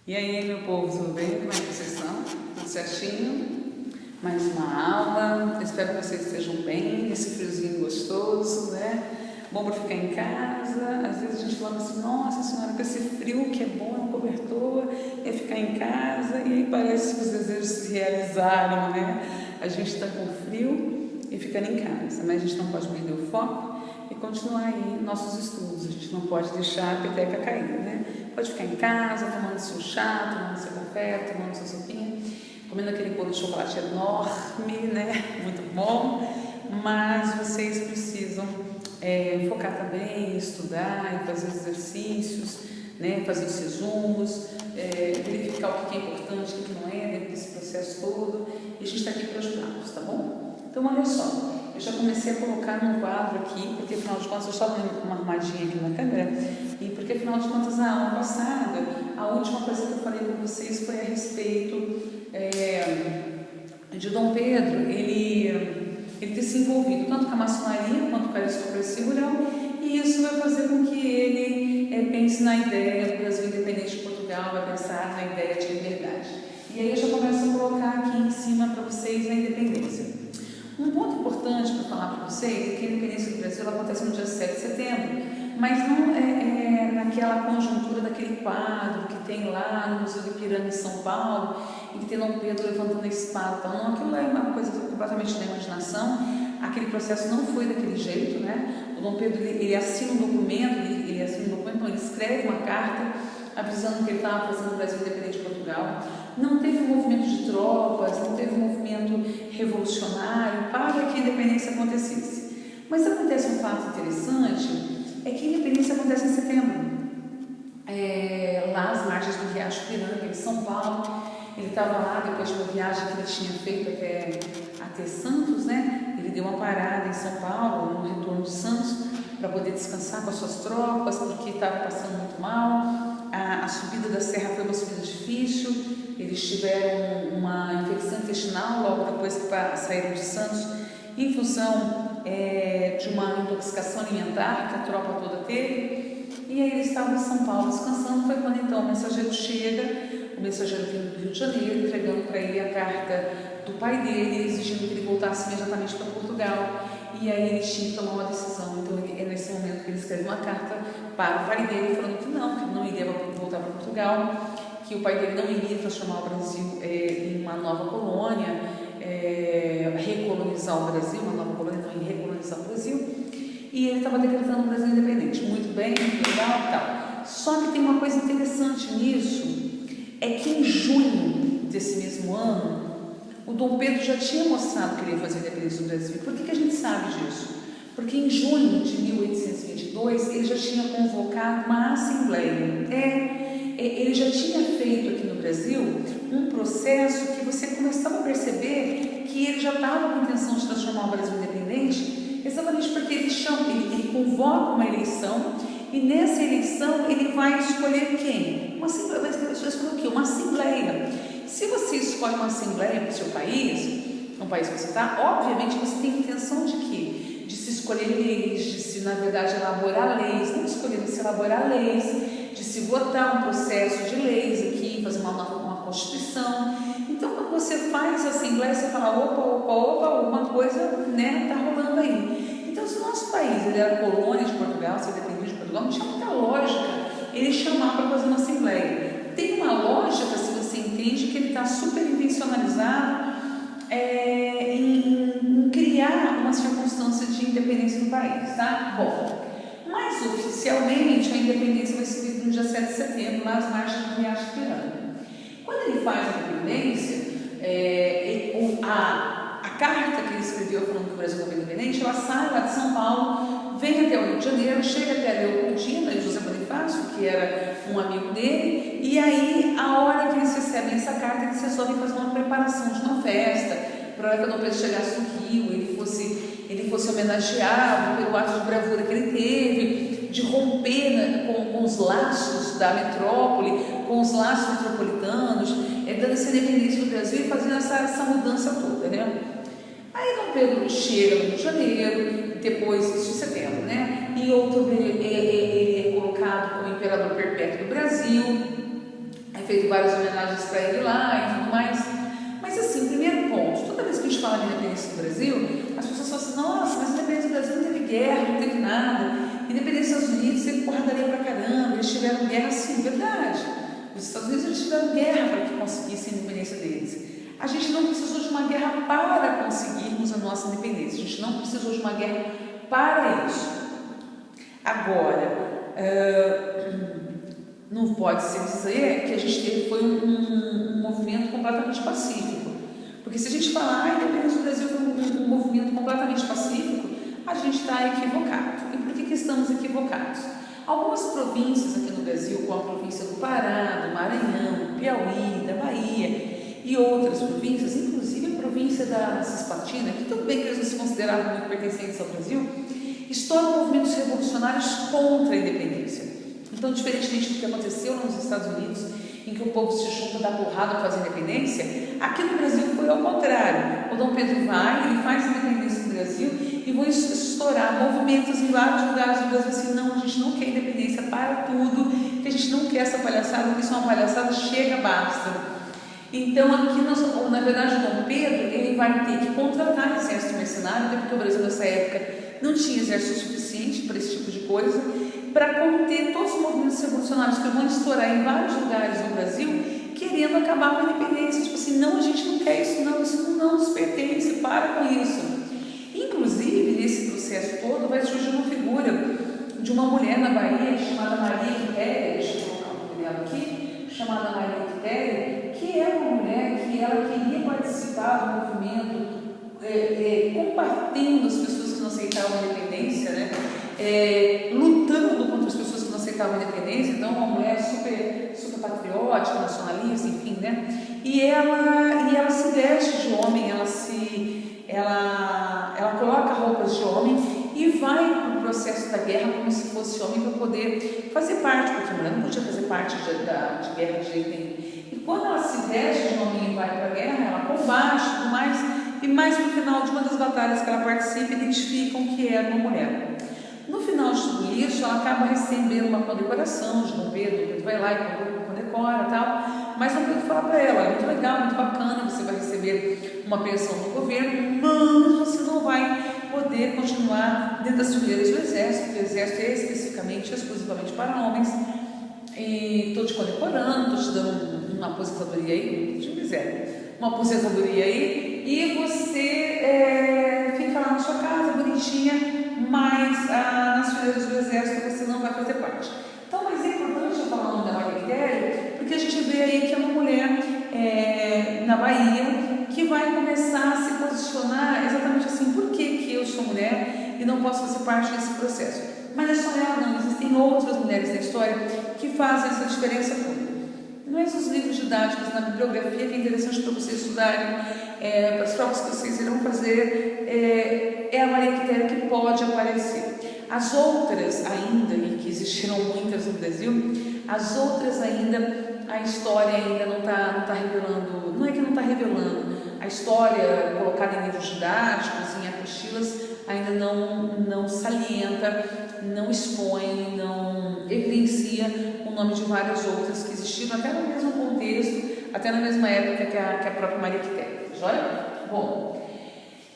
E aí, meu povo, tudo bem? Como é que vocês estão? Tudo certinho? Mais uma aula. Espero que vocês estejam bem nesse friozinho gostoso, né? Bom para ficar em casa. Às vezes a gente fala assim, nossa senhora, com esse frio que é bom, é um cobertor, é ficar em casa. E aí parece que os desejos se realizaram, né? A gente está com frio e ficando em casa, mas a gente não pode perder o foco e continuar aí nossos estudos. A gente não pode deixar a peteca cair, né? Pode ficar em casa, tomando seu chá, tomando seu café, tomando sua sopinha, comendo aquele bolo de chocolate enorme, né? Muito bom. Mas vocês precisam focar também em estudar, em fazer os exercícios, né? Fazer os resumos, verificar o que é importante, o que não é, dentro desse processo todo. E a gente está aqui para ajudá-los, tá bom? Então, olha só. Eu já comecei a colocar num quadro aqui, porque afinal de contas eu estava dando uma armadinha aqui na câmera, e porque afinal de contas na aula passada, a última coisa que eu falei com vocês foi a respeito de Dom Pedro, ele ter se envolvido tanto com a maçonaria quanto com a aristocracia rural, e isso vai fazer com que ele pense na ideia do Brasil independente de Portugal, vai pensar na ideia de liberdade. E aí eu já começo a colocar aqui em cima para vocês a independência. Um ponto importante para falar para vocês é que a independência do Brasil acontece no dia 7 de setembro, mas não é naquela conjuntura daquele quadro que tem lá no Museu do Ipiranga em São Paulo, e que tem Dom Pedro levantando a espada. Então, não, aquilo é uma coisa completamente da imaginação. Aquele processo não foi daquele jeito, né? O Dom Pedro ele assina um documento, ele escreve uma carta avisando que ele estava fazendo o Brasil independente de Portugal. Não teve um movimento de tropas, não teve um movimento revolucionário para que a independência acontecesse. Mas acontece um fato interessante, é que a independência acontece em setembro. Lá às margens do Riacho Ipiranga, em São Paulo, ele estava lá depois de uma viagem que ele tinha feito até Santos, né? Ele deu uma parada em São Paulo, no retorno de Santos, para poder descansar com as suas tropas, porque estava passando muito mal. A subida da serra foi uma subida difícil, eles tiveram uma infecção intestinal logo depois que saíram de Santos, em função de uma intoxicação alimentar que a tropa toda teve. E aí eles estavam em São Paulo descansando. Foi quando então o mensageiro chega, o mensageiro vindo do Rio de Janeiro, entregando para ele a carta do pai dele, exigindo que ele voltasse imediatamente para Portugal. E aí eles tinham que tomar uma decisão. Então é nesse momento que ele escreve uma carta para o pai dele, falando que não iria voltar para Portugal, que o pai dele não iria transformar o Brasil em uma nova colônia, recolonizar o Brasil, uma nova colônia, não, recolonizar o Brasil. E ele estava decretando o Brasil independente. Muito bem, muito legal e tal. Só que tem uma coisa interessante nisso, é que em junho desse mesmo ano, o Dom Pedro já tinha mostrado que ele ia fazer a independência do Brasil. Por que a gente sabe disso? Porque em junho de 1822, ele já tinha convocado uma assembleia. Ele já tinha feito aqui no Brasil um processo que você começava a perceber que ele já estava com a intenção de transformar o Brasil independente, exatamente porque ele convoca uma eleição, e nessa eleição ele vai escolher quem? Uma assembleia. Se você escolhe uma assembleia para o seu país, no país que você está, obviamente você tem intenção de quê? De se escolher leis, de se, na verdade, elaborar leis, não escolher, mas se elaborar leis, de se votar um processo de leis aqui, fazer uma constituição. Então, quando você faz a assembleia, você fala, opa, alguma coisa, né, tá rolando aí. Então, se o nosso país ele era colônia de Portugal, se dependia de Portugal, não tinha muita lógica ele chamar para fazer uma assembleia. Tem uma lógica, se você entende, que ele está super intencionalizado em criar uma circunstância de independência do país, tá? Bom, mas oficialmente a independência vai ser no dia 7 de setembro, lá às margens do Riacho Ipiranga. Quando ele faz a independência, a carta que ele escreveu falando que o Brasil estava independente, ela sai lá de São Paulo, vem até o Rio de Janeiro, chega até Leopoldina e José Bonifácio, que era um amigo dele, e aí, a hora que eles recebem essa carta, eles resolvem fazer uma preparação de uma festa, para a hora que o Dom Pedro chegasse no Rio, ele fosse homenageado pelo ato de bravura que ele teve, de romper, né, com os laços da metrópole, com os laços metropolitanos, dando essa independência do Brasil e fazendo essa mudança toda, né? Aí Dom Pedro chega no Rio de Janeiro, depois, isso em setembro, né? Em outubro ele é colocado como imperador perpétuo do Brasil, aí feito várias homenagens para ele lá e tudo mais. Mas assim, primeiro ponto, toda vez que a gente fala de independência do Brasil, as pessoas falam assim, nossa, mas a independência do Brasil não teve guerra, não teve nada. Independência dos Estados Unidos teve porradaria pra caramba, eles tiveram guerra sim, verdade. Os Estados Unidos eles tiveram guerra para que conseguissem a independência deles. A gente não precisou de uma guerra para conseguirmos a nossa independência, a gente não precisou de uma guerra para isso. Agora, não pode se dizer que a gente foi um movimento completamente pacífico, porque se a gente falar a independência do Brasil foi um movimento completamente pacífico, a gente está equivocado. E por que estamos equivocados? Algumas províncias aqui no Brasil, como a província do Pará, do Maranhão, do Piauí, da Bahia e outras províncias, inclusive a província da Cisplatina, que tudo bem que eles não se consideravam muito pertencentes ao Brasil, estouram movimentos revolucionários contra a independência. Então, diferentemente do que aconteceu nos Estados Unidos, em que o povo se junta, dá porrada para fazer independência, aqui no Brasil foi ao contrário. O Dom Pedro vai, ele faz independência no Brasil e vão estourar movimentos em vários lugares do Brasil assim, não, a gente não quer independência para tudo, que a gente não quer essa palhaçada, que isso é uma palhaçada, chega, basta. Então, aqui, na verdade, o Dom Pedro, ele vai ter que contratar exército mercenário, até porque o Brasil nessa época não tinha exército suficiente para esse tipo de coisa, para conter todos os movimentos revolucionários que vão estourar em vários lugares do Brasil, querendo acabar com a independência. Tipo assim, não, a gente não quer isso não nos pertence, para com isso. Inclusive, nesse processo todo, vai surgir uma figura de uma mulher na Bahia chamada Maria Quitéria, deixa eu colocar o nome dela aqui, chamada Maria Quitéria, que é uma mulher que ela queria participar do movimento, combatendo as pessoas que não aceitavam a independência, né? Lutando contra as pessoas que não aceitavam a independência. Então, uma mulher super patriótica, nacionalista, enfim, né? E ela se veste de homem, ela coloca roupas de homem e vai para o processo da guerra como se fosse homem para poder fazer parte, porque a mulher não podia fazer parte de guerra de jeito nenhum. E quando ela se veste de homem e vai para a guerra, ela combate e tudo mais, e mais no final de uma das batalhas que ela participa, identificam que era uma mulher. No final de tudo isso, ela acaba recebendo uma condecoração de Dom Pedro. Dom Pedro vai lá e condecora e tal, mas Dom Pedro fala para ela, muito legal, muito bacana, você vai receber uma pensão do governo, mas você não vai poder continuar dentro das fileiras do exército, porque o exército é especificamente, exclusivamente para homens, e estou te condecorando, estou te dando uma aposentadoria aí, se quiser, uma aposentadoria aí, e você fica lá na sua casa, bonitinha, mas nas fileiras do exército você não vai fazer parte. Então, mas é importante eu falar o nome da Maria Quitéria, porque a gente vê aí que é uma mulher na Bahia que vai começar a se posicionar exatamente assim, por que eu sou mulher e não posso fazer parte desse processo? Mas é só ela não, existem outras mulheres na história que fazem essa diferença toda. Não é nos livros didáticos, na bibliografia, que é interessante para vocês estudarem, para as provas que vocês irão fazer, é a Maria Quitéria que pode aparecer. As outras ainda, e que existiram muitas no Brasil, as outras ainda, a história ainda não está revelando, não é que não está revelando, a história colocada em livros didáticos, em apostilas, ainda não salienta, não expõe, não evidencia o nome de várias outras que existiram até no mesmo contexto, até na mesma época que a própria Maria Quitéria. Joia? Bom,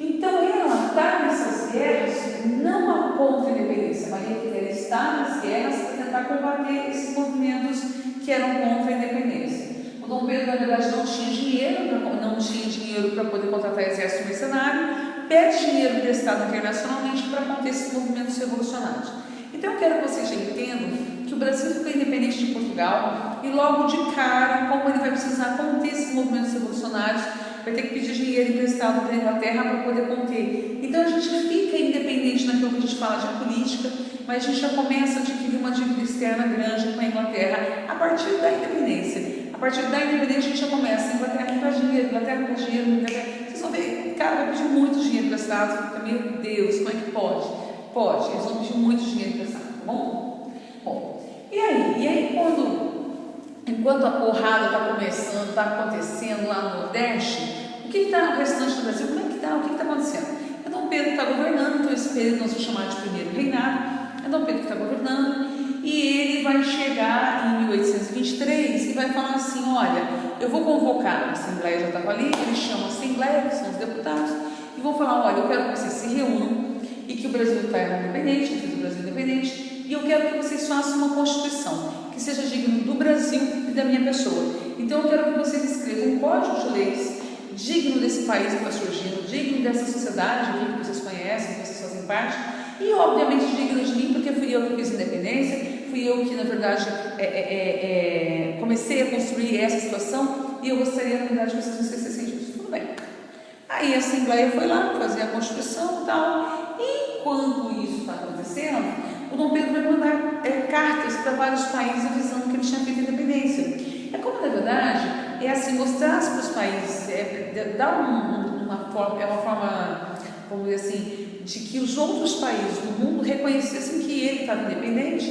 então ela está nessas guerras não contra a independência. Maria Quitéria está nas guerras para tentar combater esses movimentos que eram contra a independência. O Dom Pedro, na verdade, não tinha dinheiro para poder contratar exército mercenário, pede dinheiro emprestado internacionalmente para conter esses movimentos revolucionários. Então eu quero que vocês já entendam que o Brasil ficou independente de Portugal e logo de cara, como ele vai precisar conter esses movimentos revolucionários, vai ter que pedir dinheiro emprestado da Inglaterra para poder conter. Então a gente fica independente naquilo que a gente fala de política, mas a gente já começa a adquirir uma dívida externa grande com a Inglaterra a partir da independência. A partir da independência a gente já começa, a Inglaterra faz dinheiro, Inglaterra faz dinheiro, Inglaterra... Vocês vão ver, cara, vai pedir muito dinheiro emprestado. Meu Deus, como é que pode? Pode, eles vão pedir muito dinheiro emprestado, tá bom? Bom, e aí enquanto a porrada está começando, está acontecendo lá no Nordeste, o que está no restante do Brasil? Como é que está? O que está acontecendo? É Dom Pedro que está governando, então esse período nós vamos chamar de primeiro reinado. É Dom Pedro que está governando e ele vai chegar em 1823 e vai falar assim, olha, eu vou convocar, a Assembleia já estava ali, eles chamam a Assembleia, que são os deputados, e vão falar, olha, eu quero que vocês se reúnam, e que o Brasil está independente, eu fiz o Brasil independente, e eu quero que vocês façam uma Constituição, que seja digno do Brasil e da minha pessoa. Então eu quero que vocês escrevam um código de leis digno desse país que está surgindo, digno dessa sociedade aqui que vocês conhecem, que vocês fazem parte, e obviamente digno de mim, porque fui eu que fiz a independência, fui eu que na verdade comecei a construir essa situação, e eu gostaria na verdade que vocês não esquecessem disso. Tudo bem. Aí a Assembleia foi lá fazer a Constituição e tal, e enquanto isso está acontecendo, o Dom Pedro vai mandar cartas para vários países avisando que ele tinha feito a independência. É como na verdade é assim, mostrar para os países, dar uma forma, vamos dizer assim, de que os outros países do mundo reconhecessem que ele estava independente,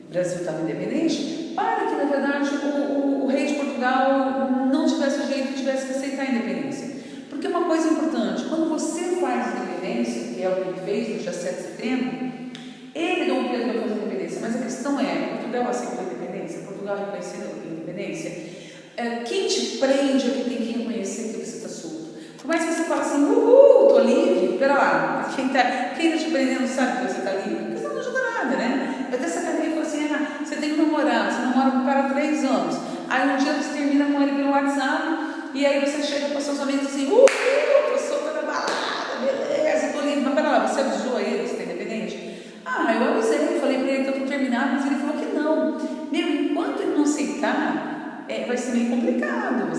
o Brasil estava independente, para que na verdade o rei de Portugal não tivesse jeito e tivesse que aceitar a independência. Porque uma coisa importante, quando você faz a independência, que é o que ele fez no dia 7 de setembro, ele, Dom Pedro, vai fazer a independência, mas a questão é, Portugal aceitou a independência, Portugal reconheceu a independência. Quem te prende é que tem que reconhecer que você está solto. Por mais que você fale assim, estou livre, espera lá, quem tá te prendendo sabe que você está livre, porque você não ajuda nada, né? Vai ter essa cadeia e fala assim, você tem um namorado, você namora com um cara há 3 anos, aí um dia você termina com ele pelo WhatsApp, e aí você chega para seus amigos assim, estou solta da balada, beleza, estou livre, mas pera lá, você avisou a ele que você está independente? Eu avisei, falei para ele que eu estou terminado, mas ele falou que não. Enquanto ele não aceitar, vai ser meio complicado,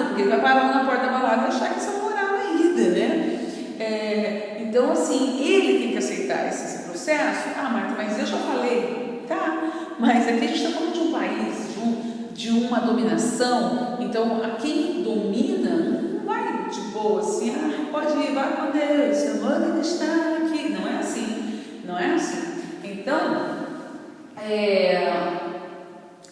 porque ele vai parar lá na porta da balada e achar que você é um namorado ainda, né? Então, assim, ele tem que aceitar esse processo. Marta, mas eu já falei, tá? Mas aqui a gente está falando de um país, de uma dominação, então a quem domina não vai de boa assim, pode ir, vai com Deus, seu mano está aqui. Não é assim. Então,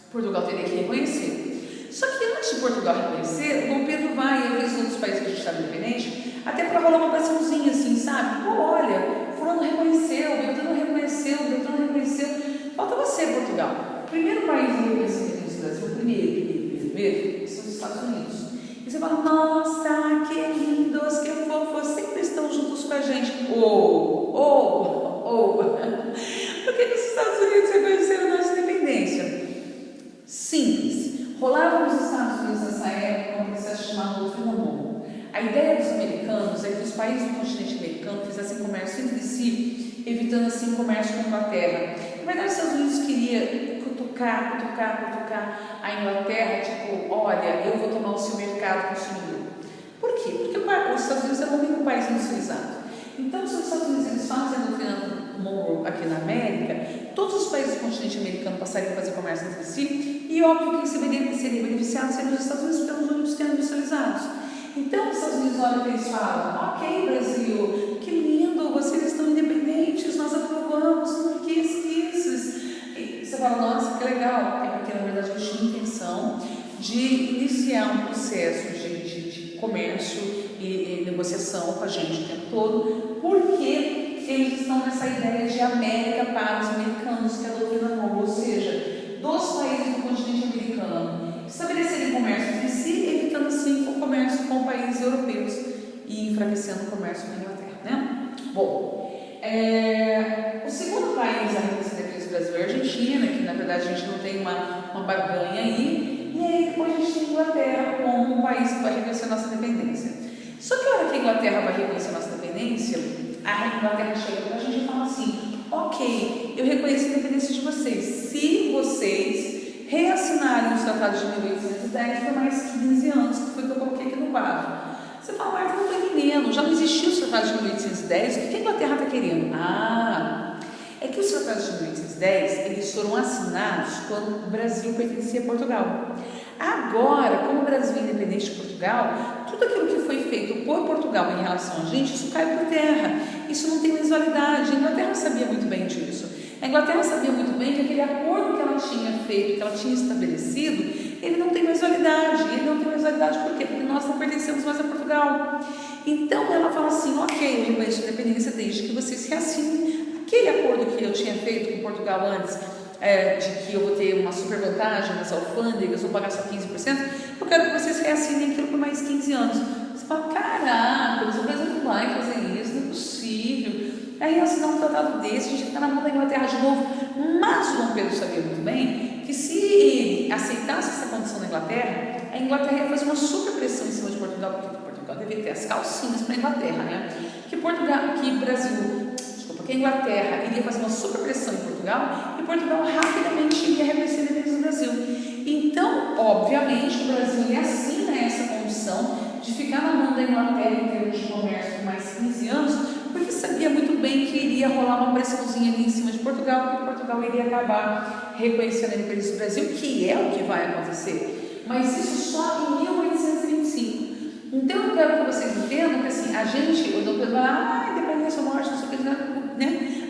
Portugal teria que reconhecer. Só que antes de Portugal reconhecer, o Dom Pedro vai, e aqueles outros países que a gente estava independente, até para rolar uma pressãozinha assim, sabe? Olha, fulano reconheceu, Beltrano reconheceu, falta você, Portugal. O primeiro país a reconhecer o Brasil, o primeiro, são os Estados Unidos. E você fala, nossa, que lindos, que fofos, sempre estão juntos com a gente. Por que os Estados Unidos reconheceram a nossa independência? Simples. Rolava nos Estados Unidos nessa época um processo chamado doutrina Monroe. A ideia dos americanos é que os países do continente americano fizessem comércio entre si, evitando assim o comércio com a Inglaterra. Na verdade, os Estados Unidos queria cutucar a Inglaterra, tipo, olha, eu vou tomar o seu mercado consumidor. Por quê? Porque os Estados Unidos é o único país industrializado. Então, se os Estados Unidos eles fazem a doutrina Monroe aqui na América, todos os países do continente americano passariam a fazer comércio entre si, e óbvio que quem seria beneficiado seriam os Estados Unidos, porque eram os únicos que eram industrializados. Então, os Estados Unidos olham e eles falam, ok, Brasil, que lindo, vocês estão independentes, nós aprovamos, que esqueças. E você fala, nossa, que legal, porque na verdade eu tinha intenção de iniciar um processo de comércio e negociação com a gente o tempo todo, porque eles estão nessa ideia de América para os americanos, que é a doutrina Monroe, ou seja, dos países do continente americano estabelecerem comércio entre si, evitando assim o comércio com países europeus e enfraquecendo o comércio com a Inglaterra, né? Bom, o segundo país a reconhecer a independência do Brasil é a Argentina, que na verdade a gente não tem uma barganha aí, e aí depois a gente tem a Inglaterra como um país que vai reconhecer a nossa independência. Só que a hora que a Inglaterra vai reconhecer a nossa independência, a Inglaterra chega para a gente e fala assim, ok, eu reconheço a independência de vocês, se vocês reassinarem os tratados de 1810 por mais 15 anos, que foi o que eu coloquei aqui no quadro. Você fala, mas eu não estou entendendo, já não existiu os tratados de 1810, o que a Inglaterra está querendo? É que os tratados de 1810, eles foram assinados quando o Brasil pertencia a Portugal. Agora, como o Brasil é independente de Portugal, tudo aquilo que foi feito por Portugal em relação a gente, isso cai por terra. Isso não tem mais validade. A Inglaterra sabia muito bem disso. A Inglaterra sabia muito bem que aquele acordo que ela tinha feito, que ela tinha estabelecido, ele não tem mais validade. Ele não tem mais validade por quê? Porque nós não pertencemos mais a Portugal. Então, ela fala assim, ok, eu reconheço a independência desde que vocês reassinem aquele acordo que eu tinha feito com Portugal antes, de que eu vou ter uma super vantagem nas alfândegas, vou pagar só 15%, eu quero que vocês reassinem aquilo por mais 15 anos. Você fala, caraca, o Brasil não vai fazer isso, não é possível. Aí assinar um tratado desse, a gente fica na mão da Inglaterra de novo. Mas o Dom Pedro sabia muito bem que se ele aceitasse essa condição da Inglaterra, a Inglaterra ia fazer uma super pressão em cima de Portugal, porque Portugal deveria ter as calcinhas para a Inglaterra, né? Que a Inglaterra iria fazer uma super pressão em Portugal e Portugal rapidamente iria reconhecer a independência do Brasil. Então, obviamente, o Brasil ele assina essa condição de ficar na mão da Inglaterra em termos de comércio por mais 15 anos, porque sabia muito bem que iria rolar uma pressãozinha ali em cima de Portugal, porque Portugal iria acabar reconhecendo a independência do Brasil, que é o que vai acontecer, mas isso só em 1825. Então eu quero que vocês entendam que assim, a gente, o Dom Pedro fala, independência ou morte, não sei o que, né?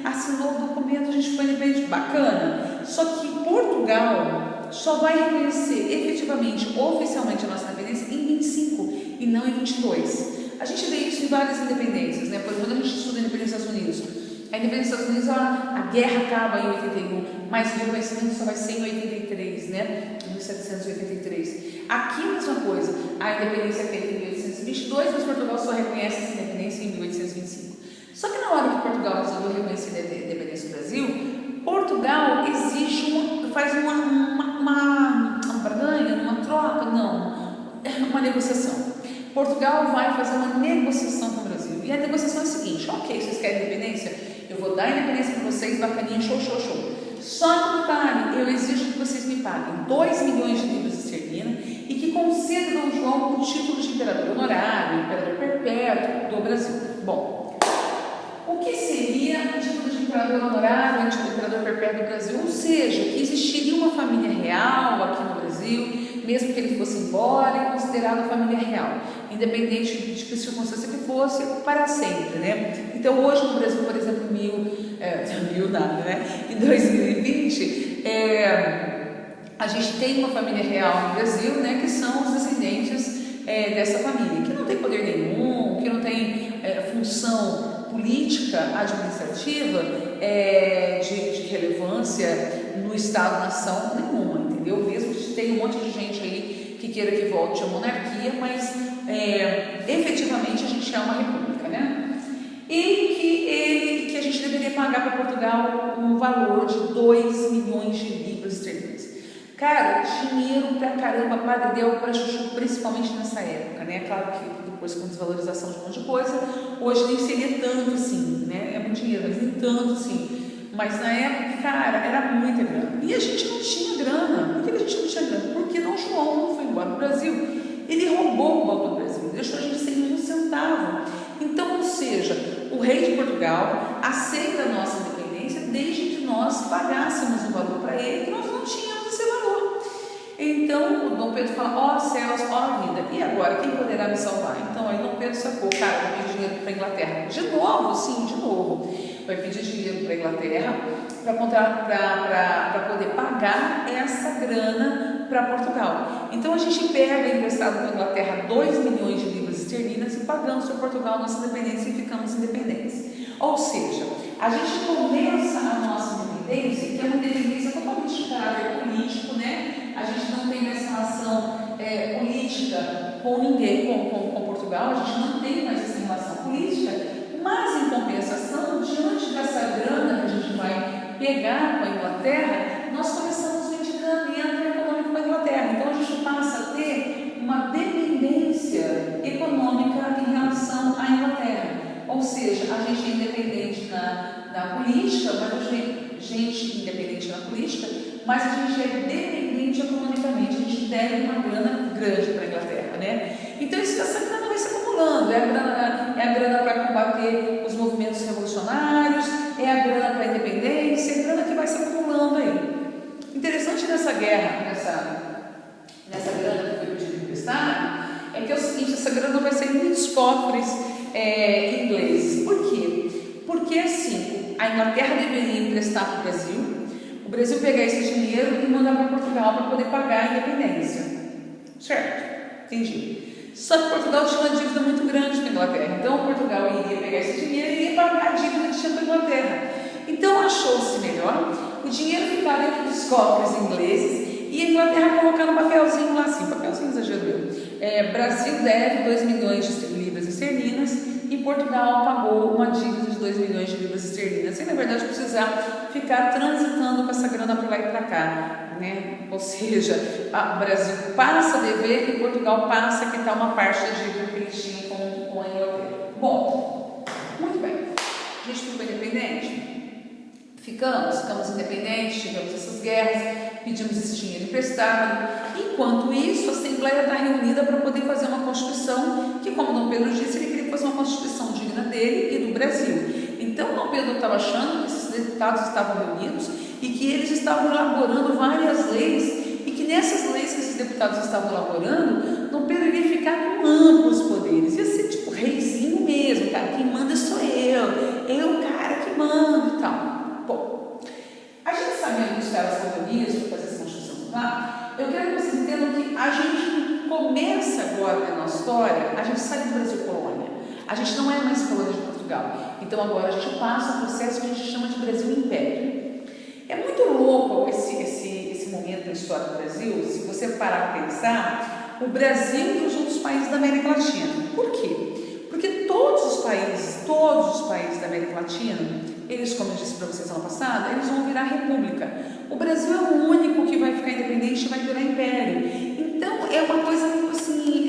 Assinou o documento, a gente foi independente, bacana. Só que Portugal só vai reconhecer efetivamente, oficialmente a nossa independência em 25 e não em 22. A gente vê isso em várias independências, né? Por exemplo, quando a gente estuda a independência dos Estados Unidos, a independência dos Estados Unidos, a guerra acaba em 81, mas o reconhecimento só vai ser em 83, né? Em 1783. Aqui a mesma coisa, a independência é feita em 1822, mas Portugal só reconhece essa independência em 1825. Só que na hora que Portugal resolveu reconhecer a independência do Brasil, Portugal exige faz uma barganha, uma troca, não, é uma negociação. Portugal vai fazer uma negociação com o Brasil. E a negociação é a seguinte, ok, vocês querem independência? Eu vou dar a independência para vocês, bacaninha, show, show, show. Só que, detalhe, eu exijo que vocês me paguem 2 milhões de libras esterlinas e que concedam ao Dom João o título de imperador honorário, imperador perpétuo do Brasil. Bom, o que seria o título de imperador honorário, o imperador perpétuo do Brasil? Ou seja, que existiria uma família real aqui no Brasil, mesmo que ele fosse embora, é considerado família real, independente de que circunstância que fosse, para sempre, né? Então, hoje no Brasil, por exemplo, em 2020, a gente tem uma família real no Brasil, né, que são os descendentes dessa família, que não tem poder nenhum, que não tem função política, administrativa, de relevância no Estado-nação nenhuma, entendeu? Mesmo que tem um monte de gente aí que queira que volte à monarquia, mas efetivamente a gente é uma república, né? E que a gente deveria pagar para Portugal um valor de 2 milhões de libras esterlinas. Cara, dinheiro pra caramba, padre deu para chuchu, principalmente nessa época, né? Claro que depois com desvalorização de um monte de coisa, hoje nem seria tanto assim, né? É muito dinheiro, mas nem tanto assim. Mas na época, cara, era muita grana. E a gente não tinha grana. Por que a gente não tinha grana? Porque Dom João não foi embora do Brasil. Ele roubou o banco do Brasil, deixou a gente sem nenhum centavo. Então, ou seja, o rei de Portugal aceita a nossa independência desde que nós pagássemos um valor para ele que nós não tínhamos esse valor. Então, o Dom Pedro fala, ó céus, ó vida, e agora, quem poderá me salvar? Então, aí Dom Pedro sacou, cara, vai pedir dinheiro para a Inglaterra. De novo, sim, de novo. Vai pedir dinheiro para a Inglaterra para poder pagar essa grana para Portugal. Então, a gente pega emprestado para a Inglaterra 2 milhões de libras esterlinas e pagamos para Portugal nossa independência e ficamos independentes. Ou seja, a gente começa a nossa independência, que é uma independência totalmente de caráter político, né? A gente não tem mais relação política com ninguém, com Portugal, a gente não tem mais essa relação política, mas em compensação, diante dessa grana que a gente vai pegar com a Inglaterra, nós começamos um endividamento econômico com a Inglaterra. Então a gente passa a ter uma dependência econômica em relação à Inglaterra. Ou seja, a gente é independente na política, mas a gente independente na política, mas a gente é dependente economicamente, a gente deve uma grana grande para a Inglaterra, né? Então essa grana vai se acumulando, é a grana para combater os movimentos revolucionários, é a grana para a independência, é a grana que vai se acumulando aí. Interessante nessa guerra, nessa grana que foi pedida emprestada, é que é o seguinte, essa grana vai sair dos cofres ingleses. Por quê? Porque assim, a Inglaterra deveria emprestar para o Brasil pegar esse dinheiro e mandar para Portugal para poder pagar a independência. Certo? Entendi. Só que Portugal tinha uma dívida muito grande com a Inglaterra. Então Portugal iria pegar esse dinheiro e iria pagar a dívida que tinha com a Inglaterra. Então achou-se melhor o dinheiro ficar dentro dos cofres ingleses e a Inglaterra colocar no papelzinho lá assim, papelzinho exagerou. Brasil deve 2 milhões de libras esterlinas e Portugal pagou uma dívida de 2 milhões de libras esterlinas, sem na verdade precisar ficar transitando com essa grana para lá e para cá, né? Ou seja, o Brasil passa a dever e Portugal passa a quitar uma parte da dívida que eles tinham com a Inglaterra. Bom, muito bem, a gente ficou independente? Ficamos independentes, tivemos essas guerras, pedimos esse dinheiro emprestado. Enquanto isso, a Assembleia está reunida para poder fazer uma Constituição que, como Dom Pedro disse, ele queria fazer uma Constituição digna dele e do Brasil. Então, Dom Pedro estava achando que esses deputados estavam reunidos e que eles estavam elaborando várias leis e que nessas leis que esses deputados estavam elaborando, Dom Pedro iria ficar com amplos poderes. Ia ser tipo reizinho mesmo, cara, quem manda sou eu o cara que manda e tal. Bom, a gente sabendo que os caras estão reunidos para fazer essa Constituição lá, eu quero que vocês entendam que a gente começa agora na nossa história, a gente sai do Brasil colônia, a gente não é mais colônia de Portugal, então agora a gente passa um processo que a gente chama de Brasil Império. É muito louco esse momento da história do Brasil, se você parar para pensar, o Brasil e os outros países da América Latina. Por quê? Porque todos os países da América Latina, eles, como eu disse para vocês ano passado, eles vão virar república. O Brasil é o único que vai ficar independente e vai virar império. Então, é uma coisa assim,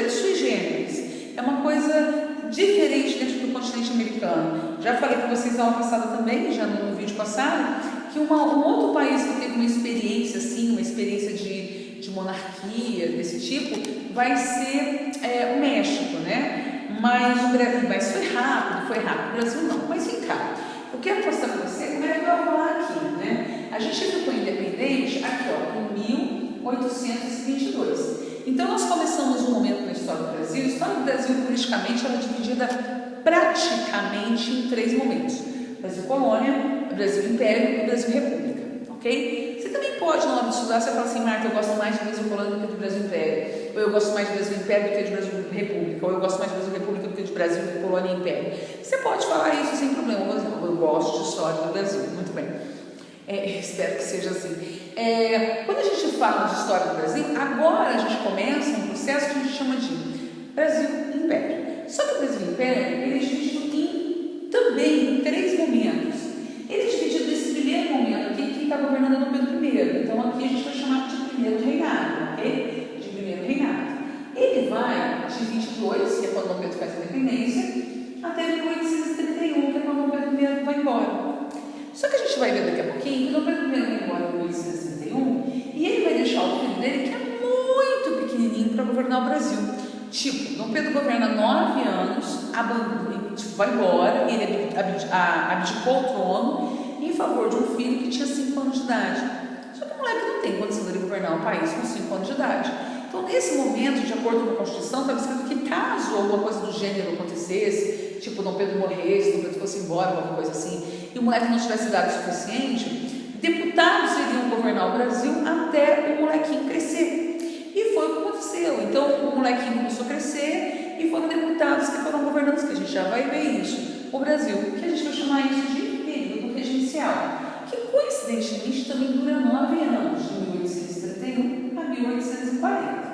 sui generis. É uma coisa diferente dentro do continente americano. Já falei para vocês ano passado também, já no vídeo passado, que um outro país que teve uma experiência assim, uma experiência de monarquia desse tipo, vai ser o México, né? Mas o Brasil, foi rápido, o Brasil não, mas vem cá, eu quero mostrar para você como é que eu vou falar aqui, né? A gente ficou independente aqui, ó, em 1822. Então nós começamos um momento na história do Brasil. A história do Brasil, politicamente, ela é dividida praticamente em 3 momentos: Brasil Colônia, Brasil Império e Brasil República, ok? Você também pode, na hora de estudar, você fala assim: Marta, eu gosto mais de Brasil Colônia do que de Brasil Império, ou eu gosto mais de Brasil Império do que de Brasil República, ou eu gosto mais de Brasil República do que de Brasil Colônia e Império. Você pode falar isso sem problema. Eu gosto de história do Brasil, muito bem. Espero que seja assim. Quando a gente fala de história do Brasil, agora a gente começa um processo que a gente chama de Brasil Império. Só que o Brasil Império, ele é dividido também em 3 momentos. Ele é dividido nesse primeiro momento aqui, quem está governando é Dom Pedro I. Então aqui a gente vai chamar de primeiro reinado, ok? De primeiro reinado. Ele vai de 22, que é quando Dom Pedro faz a independência, até 1831, que é quando Dom Pedro I vai embora. Só que a gente vai ver daqui a pouquinho que Dom Pedro I vai embora em 1861 e ele vai deixar o filho dele, que é muito pequenininho, para governar o Brasil. Tipo, Dom Pedro governa 9 anos, vai embora, ele abdicou o trono em favor de um filho que tinha 5 anos de idade. Só que o moleque não tem condição de governar o país com 5 anos de idade. Então, nesse momento, de acordo com a Constituição, estava escrito que caso alguma coisa do gênero acontecesse, tipo Dom Pedro morresse, Dom Pedro fosse embora, alguma coisa assim, e o moleque não tivesse idade suficiente, deputados iriam governar o Brasil até o molequinho crescer. E foi o que aconteceu. Então, o molequinho começou a crescer e foram deputados que foram governantes, que a gente já vai ver isso, o Brasil, que a gente vai chamar isso de período regencial, que coincidentemente também dura 9 anos, de 1831 a 1840.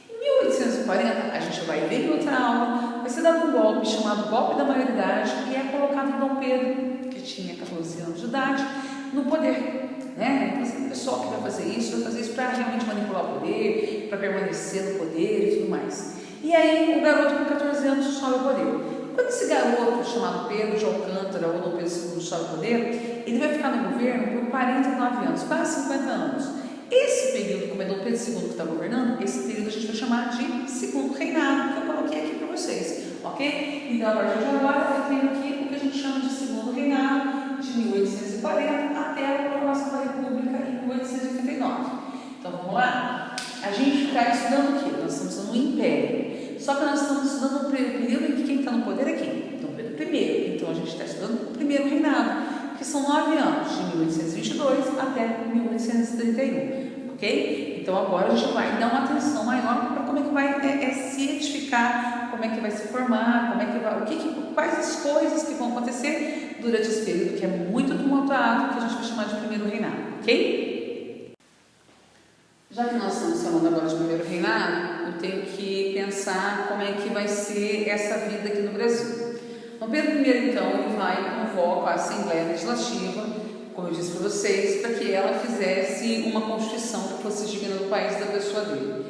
Em 1840, a gente vai ver em outra aula, vai ser dado um golpe chamado golpe da maioridade e é colocado Dom Pedro, que tinha 14 anos de idade, no poder. Então, o pessoal que vai fazer isso para realmente manipular o poder, para permanecer no poder e tudo mais. E aí, o garoto com 14 anos sobe ao poder. Quando esse garoto, chamado Pedro de Alcântara ou Dom Pedro II, sobe ao poder, ele vai ficar no governo por 49 anos, quase 50 anos. Esse período, como é Dom Pedro II que está governando, esse período a gente vai chamar de segundo reinado, que eu coloquei aqui para vocês, ok? Então, a partir de agora, eu tenho aqui o que a gente chama de segundo reinado, de 1840 até a proclamação da República em 1889. Então, vamos lá? A gente está estudando o quê? Nós estamos estudando o Império. Só que nós estamos estudando o período em que quem está no poder é quem? Dom Pedro I. Então, a gente está estudando o primeiro reinado, que são 9 anos, de 1822 até 1831, ok? Então agora a gente vai dar uma atenção maior para como é que vai se edificar, como é que vai se formar, como é que vai, quais as coisas que vão acontecer durante esse período que é muito tumultuado, que a gente vai chamar de primeiro reinado, ok? Já que nós estamos falando agora de primeiro reinado, eu tenho que pensar como é que vai ser essa vida aqui no Brasil. Dom Pedro I, então, ele vai e convoca a Assembleia Legislativa, como eu disse para vocês, para que ela fizesse uma Constituição que fosse digna do país e da pessoa dele.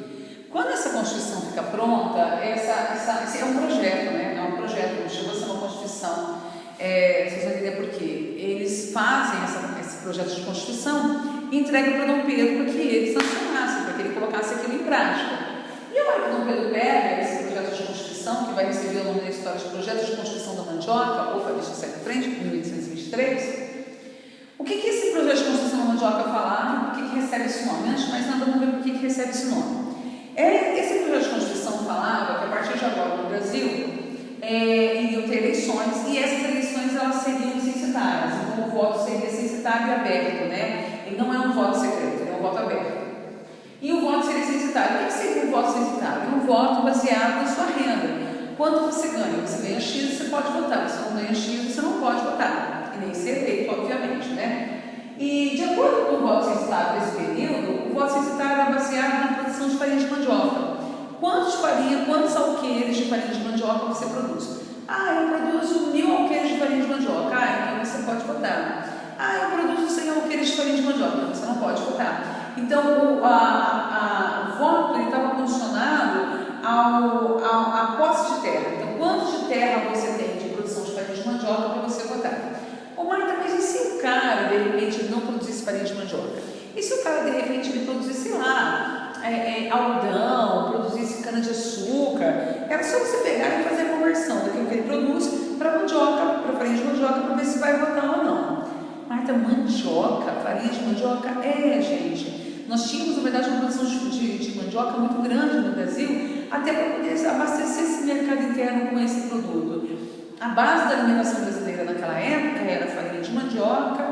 Quando essa Constituição fica pronta, esse é um projeto, né? É um projeto, não chegou a ser uma Constituição. Vocês vão entender por quê. Eles fazem esse projeto de Constituição e entregam para Dom Pedro para que ele sancionasse, para que ele colocasse aquilo em prática. E a hora que Dom Pedro pega esse projeto de Constituição, que vai receber o nome da história de Projeto de Constituição da Mandioca, opa, deixa eu sair de frente, 1823, o que esse projeto de Constituição da Mandioca falava? Por que recebe esse nome? Antes de mais nada, vamos ver por que recebe esse nome. Esse projeto de Constituição falava que a partir de agora no Brasil iriam ter eleições, e essas eleições elas seriam censitárias, então o voto seria censitário e aberto, né? Ele não é um voto secreto, ele é um voto aberto. E o voto seria censitário. O que seria um voto censitário? É um voto baseado na sua renda. Quanto você ganha? Você ganha X, você pode votar. Se não ganha X, você não pode votar. E nem ser eleito, obviamente, né? E de acordo com o voto censitário desse período, o voto censitário era baseado na produção de farinha de mandioca. Quantos alqueires de farinha de mandioca você produz? Eu produzo 1000 alqueires de farinha de mandioca. Então você pode votar. Eu produzo 100 alqueires de farinha de mandioca. Então você não pode votar. Então o voto estava condicionado à posse de terra. Então, quanto de terra você tem de produção de farinha de mandioca para você votar? Marta, mas e se o cara, de repente, não produzisse farinha de mandioca? E se o cara, de repente, ele produzisse lá, algodão, produzisse cana-de-açúcar? Era só você pegar e fazer a conversão daquilo que ele produz para mandioca, para farinha de mandioca, para ver se vai votar ou não. Marta, mandioca, farinha de mandioca? Gente. Nós tínhamos, na verdade, uma produção de mandioca muito grande no Brasil, até para poder abastecer esse mercado interno com esse produto. A base da alimentação brasileira naquela época era farinha de mandioca,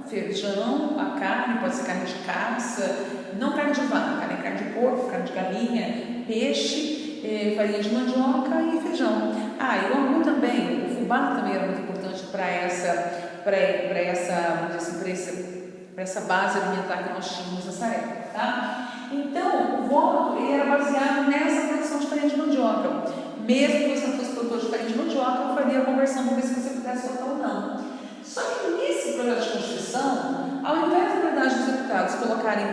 feijão, a carne, pode ser carne de caça, não carne de vaca, né? Carne de porco, carne de galinha, peixe, farinha de mandioca e feijão. E o angu também, o fubá também era muito importante para essa base alimentar que nós tínhamos nessa época, tá? Então, o voto ele era baseado nessa produção de farinha de mandioca. Mesmo que você não fosse produtor de farinha de mandioca, eu faria a conversão para ver se você pudesse votar ou não. Só que nesse projeto de Constituição, ao invés, na verdade, dos deputados colocarem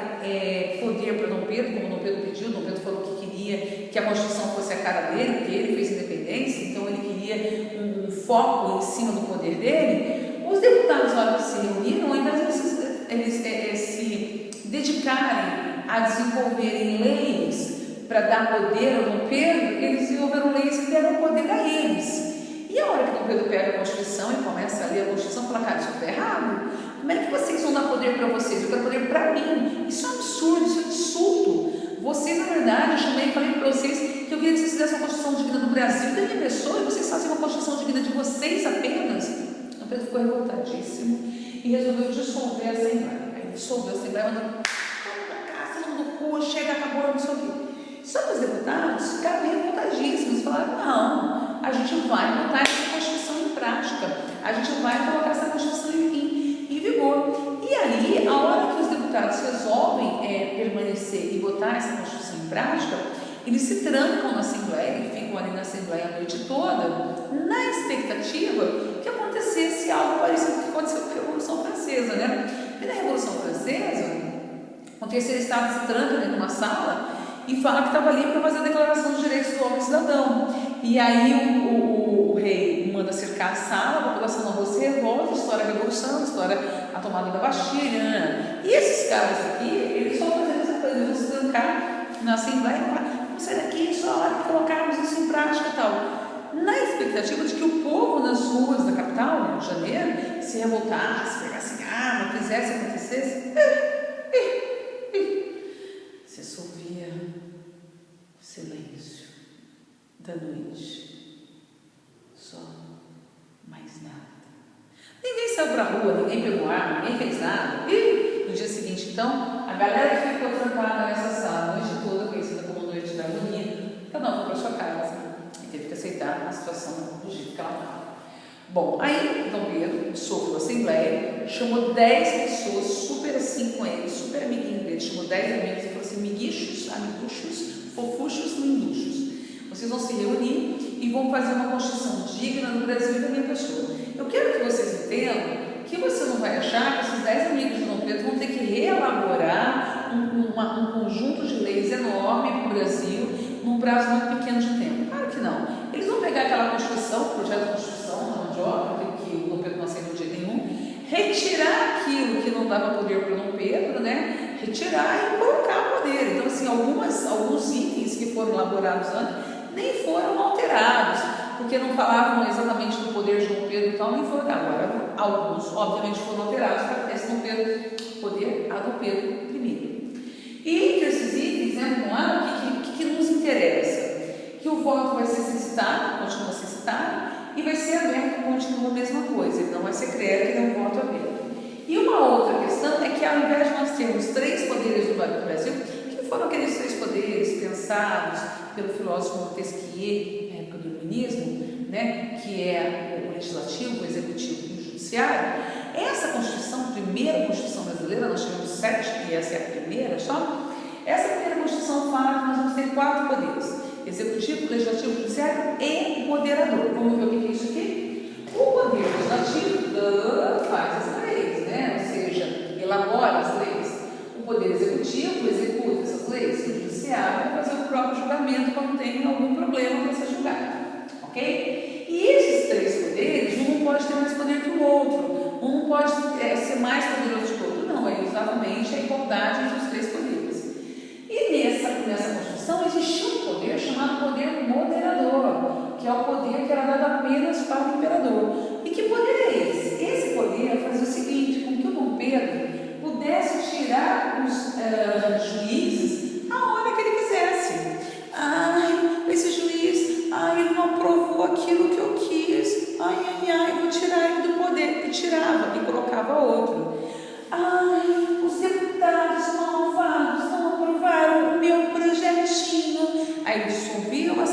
poder para Dom Pedro, como Dom Pedro pediu, Dom Pedro falou que queria que a Constituição fosse a cara dele, porque ele fez independência, então ele queria um foco em cima do poder dele. Os deputados, na hora que se reuniram, ao invés eles se dedicarem a desenvolverem leis para dar poder ao Dom Pedro, eles desenvolveram leis que deram poder a eles. E a hora que Dom Pedro pega a Constituição e começa a ler a Constituição, fala, cara, isso está errado. Como é que vocês vão dar poder para vocês? Eu quero poder para mim. Isso é um absurdo, isso é um insulto. Vocês, na verdade, eu chamei e falei para vocês que eu queria que vocês fizessem uma Constituição digna do Brasil da minha pessoa, e vocês fazem uma Constituição digna de vocês apenas. Dom Pedro ficou revoltadíssimo e resolveu dissolver a Assembleia. Aí dissolveu a Assembleia, mandou para cá, todo mundo no cu, chega, acabou, não sei o quê. Só que os deputados ficaram revoltadíssimos, falaram, não, a gente vai botar essa Constituição em prática, a gente vai colocar essa Constituição em vigor. E aí, a hora que os deputados resolvem permanecer e botar essa Constituição em prática, eles se trancam na Assembleia, e ficam ali na Assembleia a noite toda, na expectativa que acontecesse algo parecido com o que aconteceu com a Revolução Francesa, né? E na Revolução Francesa, o terceiro estado se tranca dentro de uma sala e fala que estava ali para fazer a Declaração dos Direitos do Homem e Cidadão. E aí o rei manda cercar a sala, a população não se revolta, estoura a Revolução, estoura a tomada da Bastilha, né? E esses caras aqui, eles só fazendo essa coisa, eles vão se trancar na Assembleia e falar, vamos sair daqui, só a hora de colocarmos isso em prática e tal. Na expectativa de que o povo nas ruas da capital, Rio de Janeiro, se revoltasse, pegasse arma, fizesse, acontecesse, você só ouvia o silêncio da noite, só mais nada. Ninguém saiu para a rua, ninguém pegou arma, ninguém fez nada. E no dia seguinte, então, a galera que ficou trancada nessa sala a noite toda, conhecida como Noite da Agonia, cada um foi para sua casa e teve que aceitar a situação do jeito que ela estava. Bom, aí Dom Pedro dissolveu a Assembleia, chamou 10 pessoas, super assim com ele, super amiguinho dele, chamou 10 amigos e falou assim: miguichos, amiguchos, fofuchos, linduchos, vocês vão se reunir e vão fazer uma Constituição digna do Brasil e da minha pessoa. Eu quero que vocês entendam que você não vai achar que esses 10 amigos de Dom Pedro vão ter que reelaborar um conjunto de leis enorme para o Brasil num prazo muito pequeno de tempo. Claro que não. Eles vão pegar aquela Constituição, o projeto de Constituição, na mandioca, que o Dom Pedro não aceitou de jeito nenhum, retirar aquilo que não dava poder para o Dom Pedro, né? Retirar e colocar poder. Então, assim, alguns itens que foram elaborados antes nem foram alterados, porque não falavam exatamente do poder de Dom Pedro e tal, nem foram. Agora, alguns, obviamente, foram alterados para esse Dom Pedro, poder a Dom Pedro I. E entre esses itens, né, vamos lá, o que nos interessa? Que o voto vai ser censitário, continua censitário, e vai ser aberto, continua a mesma coisa, ele não vai ser crédito, ele é um voto aberto. E uma outra questão é que, ao invés de nós termos 3 poderes do Brasil, que foram aqueles 3 poderes pensados pelo filósofo Montesquieu, na época do iluminismo, né, que é o legislativo, o executivo e o judiciário, essa Constituição, a primeira Constituição brasileira, nós tivemos 7, e essa é a primeira só, essa primeira Constituição fala que nós vamos ter 4 poderes: executivo, legislativo, judiciário e moderador. Vamos ver o que é isso aqui? O poder legislativo faz as leis, né? Ou seja, elabora as leis. O poder executivo executa essas leis. O judiciário vai fazer o próprio julgamento quando tem algum problema para ser julgado. Ok? E esses 3 poderes, um não pode ter mais poder que o outro. Um não pode ser mais poderoso que o outro. Não, é exatamente a igualdade entre os 3 poderes. E nessa Constituição existia um poder chamado poder moderador, que é o poder que era dado apenas para o imperador. E que poder é esse? Esse poder fazia o seguinte: com que o Dom Pedro pudesse tirar os juízes a hora que ele quisesse. Esse juiz, ele não aprovou aquilo que eu quis, vou tirar ele do poder. E tirava e colocava outro. Os deputados malvados não aprovaram o meu projetinho. Aí dissolviam a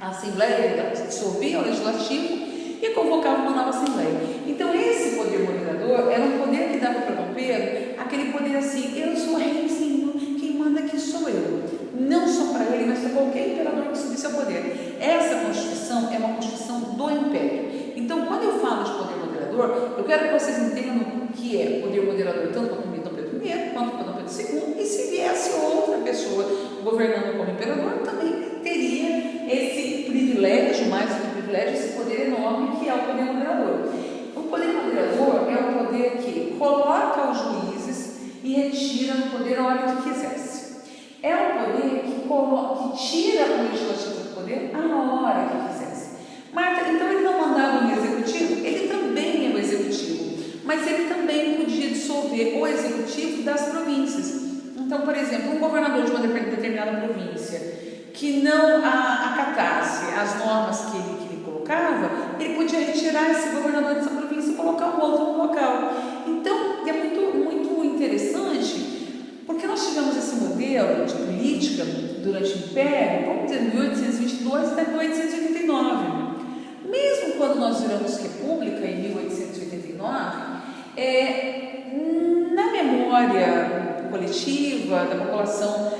Assembleia, dissolviam o Legislativo e convocavam uma nova Assembleia. Então, esse poder moderador era um poder que dava para Dom Pedro aquele poder assim: eu sou reizinho, quem manda aqui sou eu. Não só para ele, mas para qualquer imperador que subisse ao poder. Essa Constituição é uma Constituição do Império. Então, quando eu falo de poder moderador, eu quero que vocês entendam que é poder moderador tanto para Dom Pedro I quanto para Dom Pedro II, e se viesse outra pessoa governando como imperador, também teria esse privilégio, mais do que privilégio, esse poder enorme que é o poder moderador. O poder moderador é o poder que coloca os juízes e retira no poder a hora que quisesse. É o poder que tira o legislativo do poder a hora que quisesse. Marta, então ele não mandava no executivo? Ele também é o executivo, mas ele também podia dissolver o executivo das províncias. Então, por exemplo, um governador de uma determinada província que não acatasse as normas que ele colocava, ele podia retirar esse governador dessa província e colocar um outro no local. Então, é muito interessante, porque nós tivemos esse modelo de política durante o Império, vamos dizer, 1822 até 1889. Mesmo quando nós viramos república, em 1889, na memória coletiva da população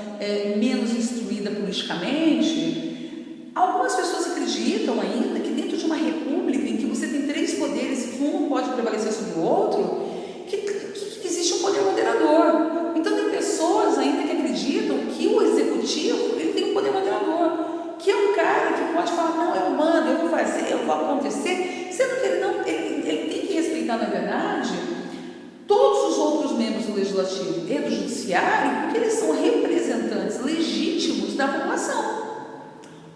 menos instruída politicamente, algumas pessoas acreditam ainda que dentro de uma república em que você tem 3 poderes e que um não pode prevalecer sobre o outro, que existe um poder moderador. Então tem pessoas ainda que acreditam que o executivo ele tem um poder moderador, que é um cara que pode falar: não, eu mando, eu vou fazer, eu vou acontecer, sendo que ele tem que respeitar, na verdade, todos os outros membros do Legislativo e do Judiciário, porque eles são representantes legítimos da população.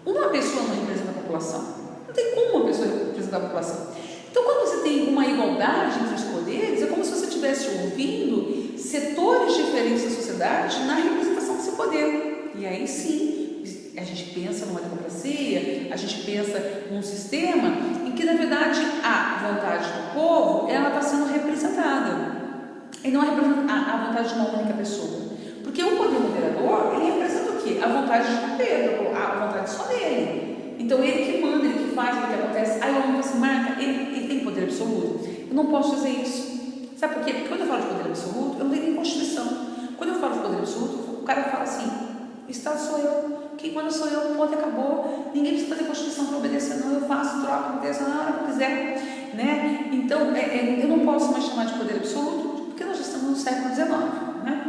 Uma pessoa não representa a população. Não tem como uma pessoa representar a população. Então, quando você tem uma igualdade entre os poderes, é como se você estivesse ouvindo setores diferentes da sociedade na representação desse poder. E aí sim, a gente pensa numa democracia, a gente pensa num sistema em que, na verdade, a vontade do povo ela está sendo representada. E não é a vontade de uma única pessoa. Porque o poder moderador, ele representa o quê? A vontade de Dom Pedro, a vontade só dele. Então ele que manda, ele que faz, ele que acontece. Aí eu falo assim, Marta, ele tem poder absoluto? Eu não posso dizer isso. Sabe por quê? Porque quando eu falo de poder absoluto, eu não tenho nem Constituição. Quando eu falo de poder absoluto, o cara fala assim, o Estado sou eu, quem manda sou eu, ponto, acabou, ninguém precisa fazer Constituição para obedecer, não, eu faço, troco, aconteça na hora que eu quiser, né? Então, eu não posso mais chamar de poder absoluto, porque nós já estamos no século XIX, né?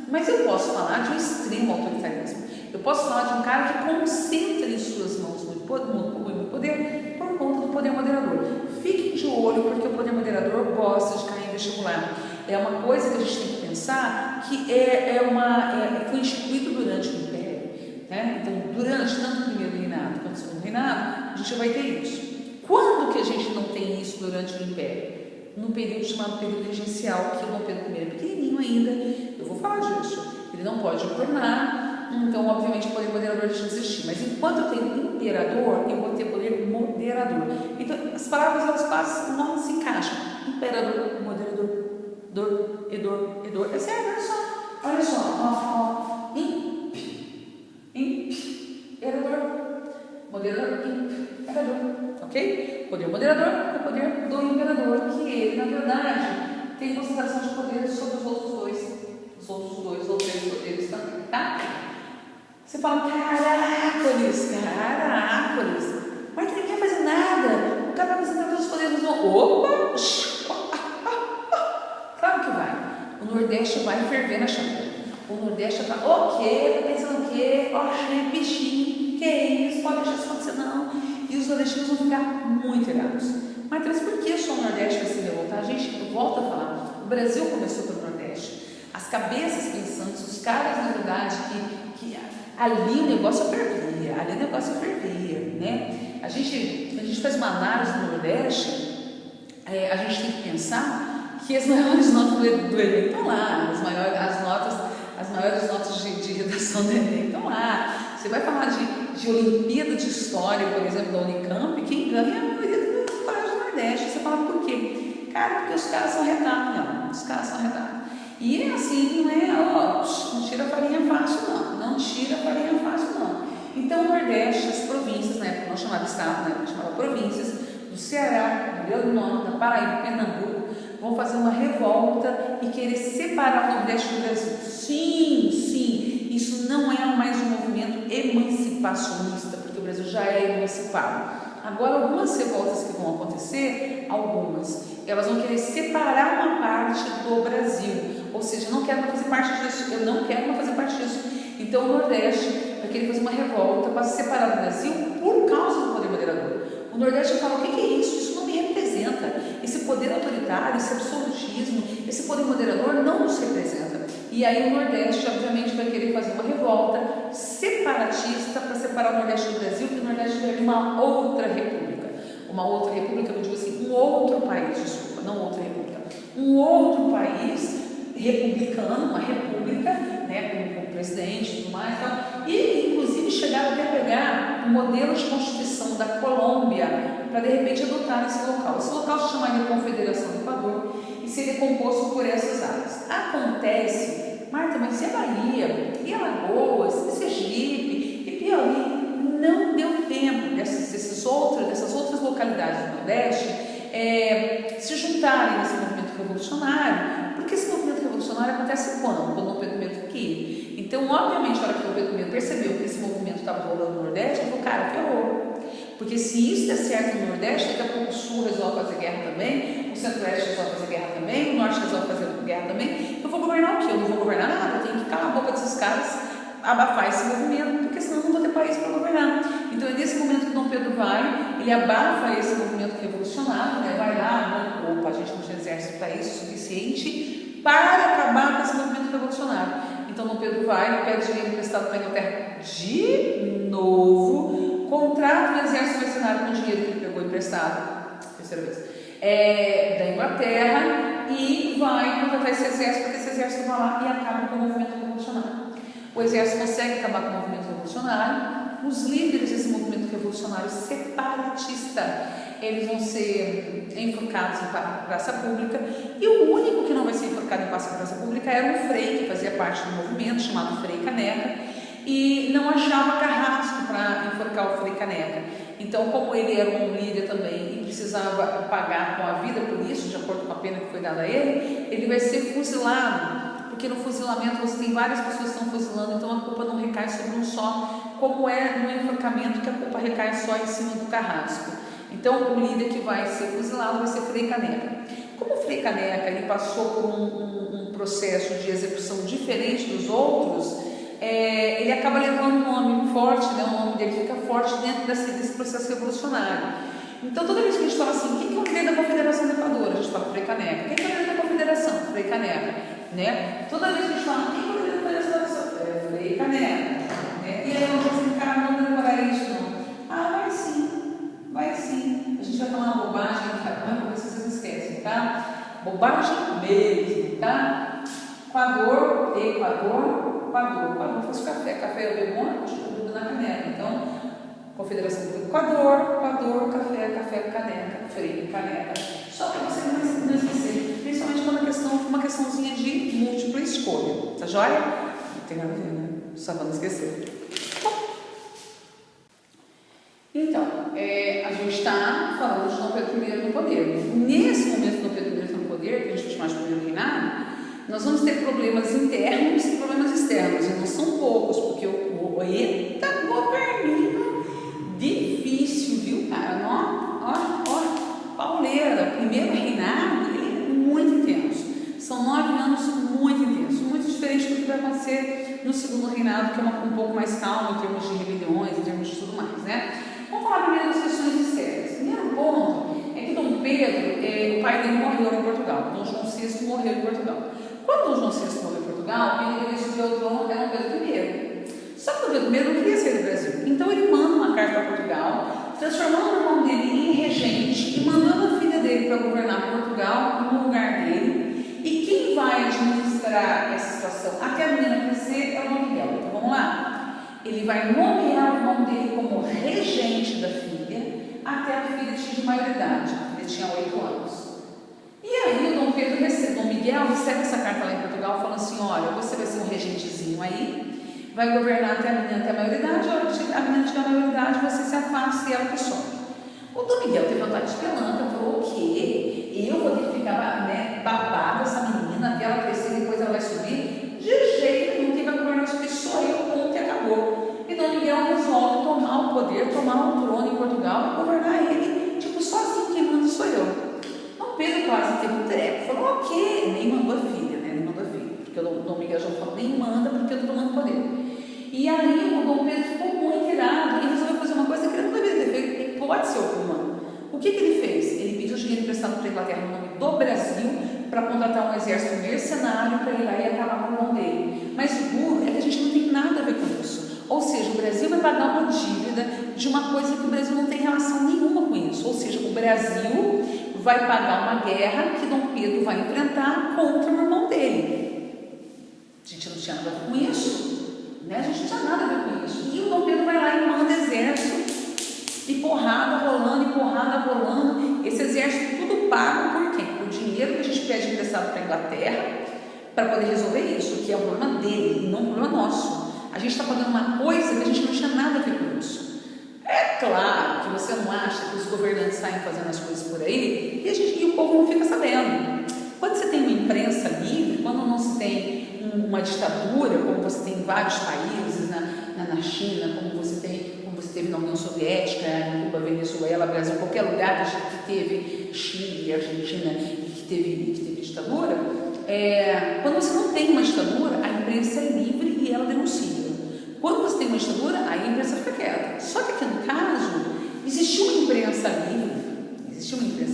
Mas eu posso falar de um extremo autoritarismo. Eu posso falar de um cara que concentra em suas mãos muito poder por conta do poder moderador. Fiquem de olho, porque o poder moderador gosta de cair em vestibular. É uma coisa que a gente tem que pensar que foi instituído durante o Império, né? Então, durante tanto o primeiro reinado quanto o segundo reinado, a gente vai ter isso. Quando que a gente não tem isso durante o Império? No período chamado período regencial, que o Dom Pedro I é pequenininho ainda, eu vou falar disso. Ele não pode governar, então, obviamente, o poder moderador deixa de existir. Mas enquanto eu tenho imperador, eu vou ter poder moderador. Então, as palavras, elas quase não se encaixam. Imperador, moderador, edor. É sério, olha só. Imperador, moderador, imperador. Ok? Poder moderador é o poder do imperador, que ele, na verdade, tem concentração de poder sobre os outros dois ou três poderes também, tá? Você fala, caracoles, mas ele não quer fazer nada, o cara vai concentrar todos os poderes no... Opa! Claro que vai. O Nordeste vai ferver na chama. O Nordeste vai, o quê? Tá pensando o quê? Oxe, bichinho, que isso? Pode deixar isso acontecer, não. E os nordestinos vão ficar muito irados. Mas por que só o Nordeste vai se revoltar? A gente volta a falar, o Brasil começou pelo Nordeste. As cabeças pensantes, os caras, na verdade, que ali o negócio fervia, né? A gente faz uma análise do Nordeste, a gente tem que pensar que as maiores notas do Enem estão lá, as maiores notas de redação do Enem estão lá. Você vai falar de Olimpíada de História, por exemplo, da Unicamp, quem ganha é a maioria do Colégio do Nordeste. Você fala por quê? Cara, porque os caras são retardos, E assim, não tira farinha fácil, não. Então, o Nordeste, as províncias, na época não chamava Estado, na época chamava províncias, do Ceará, do Rio Grande do Norte, da Paraíba, Pernambuco, vão fazer uma revolta e querer separar o Nordeste do Brasil. Sim, isso não é mais um movimento emancipacionista, porque o Brasil já é emancipado. Agora, algumas revoltas que vão acontecer, elas vão querer separar uma parte do Brasil, ou seja, eu não quero mais fazer parte disso, Então, o Nordeste vai querer fazer uma revolta para se separar do Brasil por causa do poder moderador. O Nordeste fala, o que é isso? Isso não me representa. Esse poder autoritário, esse absolutismo, esse poder moderador não nos representa. E aí o Nordeste, obviamente, vai querer fazer uma revolta separatista para separar o Nordeste do Brasil, porque o Nordeste vai vir uma outra república. Uma outra república, eu digo assim, um outro país, desculpa, não outra república. Um outro país republicano, uma república, né, com o presidente e tudo mais, então, e inclusive chegaram até a pegar o modelo de constituição da Colômbia para de repente adotar esse local. Esse local se chamaria Confederação do Equador e seria composto por essas áreas. Acontece, Marta, mas e a Bahia, e Alagoas, e Sergipe, e Piauí? Não deu tempo dessas outras localidades do Nordeste se juntarem nesse movimento revolucionário, porque esse movimento revolucionário acontece quando? Quando o Dom Pedro I aqui. Então, obviamente, a hora que o Dom Pedro I percebeu que esse movimento estava rolando no Nordeste, ele falou, cara, ferrou. Porque se isso der certo no Nordeste, daqui a pouco o Sul resolve fazer guerra também, o Centro-Oeste resolve fazer guerra também, o Norte resolve fazer guerra também. Eu vou governar o quê? Eu não vou governar nada, eu tenho que calar a boca desses caras, abafar esse movimento, porque senão eu não vou ter país para governar. Então é nesse momento que Dom Pedro ele abafa esse movimento revolucionário, né? Vai lá, opa, a gente não tinha exército para isso suficiente para acabar com esse movimento revolucionário. Então Dom Pedro pede dinheiro emprestado para a Inglaterra de novo, contrata o exército mercenário com o dinheiro que ele pegou emprestado, terceira vez, da Inglaterra, e vai contratar esse exército, porque esse exército vai lá e acaba com o movimento revolucionário. O exército consegue acabar com o movimento revolucionário. Os líderes desse movimento revolucionário separatista, eles vão ser enforcados em praça pública, e o único que não vai ser enforcado em praça pública era um frei que fazia parte do movimento, chamado Frei Caneca, e não achava carrasco para enforcar o Frei Caneca. Então, como ele era um líder também e precisava pagar com a vida por isso, de acordo com a pena que foi dada a ele vai ser fuzilado, porque no fuzilamento você tem várias pessoas que estão fuzilando, então a culpa não recai sobre um só, como é no enforcamento, que a culpa recai só em cima do carrasco. Então, o líder que vai ser fuzilado vai ser Frei Caneca. Como o Frei Caneca ele passou por um processo de execução diferente dos outros, ele acaba levando um nome forte, né? O nome dele fica forte dentro desse processo revolucionário. Então, toda vez que a gente fala assim, quem é o líder da Confederação do Equador? A gente fala Frei Caneca. Quem é o líder da Confederação? Frei Caneca. Né? Toda vez que a gente fala, quem é o líder da Confederação? Frei Caneca. Né? E aí eu vou assim, cara, não demorar isso não. Ah, vai sim. A gente vai falar uma bobagem, para ver se vocês esquecem, tá? Bobagem mesmo, tá? Equador, faz café eu bebo onde? Eu bebo na caneca. Então, Confederação do Equador, café, caneca, Frei Caneca. Só para você não esquecer, principalmente quando a questão foi uma questãozinha de múltipla escolha. Tá joia? Não tem nada a ver, né? Só para não esquecer. Então, a gente está falando de Dom Pedro I no poder. Nesse momento, Dom Pedro I no poder, que a gente vai chamar de primeiro reinado, nós vamos ter problemas internos e problemas externos, e não são poucos, porque eita governinho difícil, viu, cara? Ó, pauleira, primeiro reinado, ele é muito intenso. São 9 anos muito intensos, muito diferente do que vai acontecer no segundo reinado, que é um pouco mais calmo em termos de rebeliões, em termos de tudo mais, né? Vamos falar primeiro das questões externas. Primeiro ponto é que Dom Pedro, o pai dele morreu em Portugal, Dom João VI morreu em Portugal. Quando Dom João VI morreu em Portugal, ele subiu ao trono, era Dom Pedro I. Só que Dom Pedro I não queria sair do Brasil. Então ele manda uma carta para Portugal, transformando o irmão dele em regente e mandando a filha dele para governar Portugal no lugar dele. E quem vai administrar essa situação até a menina crescer é o Dom Miguel. Então vamos lá. Ele vai nomear o irmão dele como regente da filha até a filha atingir maioridade. Ele tinha 8 anos. E aí o Dom Miguel recebe essa carta lá em Portugal falando assim, olha, você vai ser um regentezinho aí, vai governar até a menina até a maioridade, a hora que a menina tiver a maioridade, você se afasta e ela que some. O Dom Miguel teve vontade de pelanca, falou, o quê? Eu vou ter que ficar babada essa menina até ela crescer e depois ela vai subir? De jeito nenhum, quem vai governar isso aqui sou eu, ponto e acabou. E Dom Miguel resolve tomar o poder, tomar o trono em Portugal e governar ele, tipo, sozinho, quem manda sou eu. Dom Pedro quase teve um treco, falou, ok, nem mandou a filha, né? Nem mandou a filha, porque o Dom Miguel já falou, nem manda porque eu estou tomando poder. E aí o Dom Pedro ficou muito irado e resolveu fazer uma coisa que ele não deveria ter feito, ele pode ser humano. O que ele fez? Ele pediu dinheiro emprestado para a Inglaterra no nome do Brasil para contratar um exército mercenário para ir lá e acabar com o irmão dele. Mas o duro é que a gente não tem nada a ver com isso. Ou seja, o Brasil vai pagar uma dívida de uma coisa que o Brasil não tem relação nenhuma com isso. Ou seja, o Brasil vai pagar uma guerra que Dom Pedro vai enfrentar contra o irmão dele. A gente não tinha nada a ver com isso, né? A gente não tinha nada a ver com isso. E o Dom Pedro vai lá e manda exército, e porrada rolando. Esse exército tudo pago por quem? Por dinheiro que a gente pede emprestado para a Inglaterra para poder resolver isso, que é o problema dele e não o problema nosso. A gente está pagando uma coisa que a gente não tinha nada a ver com isso. É claro que você não acha que os governantes saem fazendo as coisas por aí e o povo não fica sabendo. Quando você tem uma imprensa livre, quando não se tem uma ditadura, como você tem em vários países, na China, como você teve na União Soviética, em Cuba, Venezuela, Brasil, qualquer lugar que teve Chile, Argentina e que teve ditadura, quando você não tem uma ditadura, a imprensa é livre e ela denuncia. Quando você tem uma ditadura, aí a imprensa fica quieta. Só que aqui no caso, existiu uma imprensa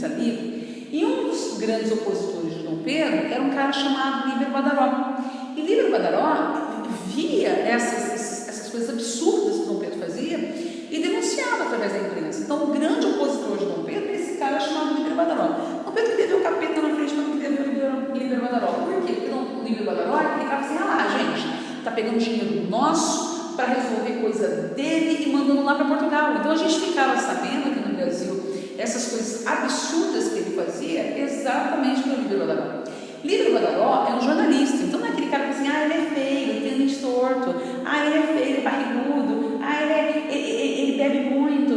livre, e um dos grandes opositores de Dom Pedro era um cara chamado Líbero Badaró. E Líbero Badaró via essas coisas absurdas que Dom Pedro fazia e denunciava através da imprensa. Então, o grande opositor de Dom Pedro é esse cara chamado Líbero Badaró. Dom Pedro queria ver o capeta na frente, mas não queria ver o Líbero Badaró. Por quê? Porque o Líbero Badaró ficava assim, gente, tá pegando dinheiro nosso para resolver coisa dele e mandando lá para Portugal. Então, a gente ficava sabendo aqui no Brasil essas coisas absurdas que ele fazia exatamente pelo Líbero Badaró. Líbero Badaró é um jornalista, então não é aquele cara que assim, ele é feio, ele tem dente torto, ele é feio, ele barrigudo, ele bebe muito,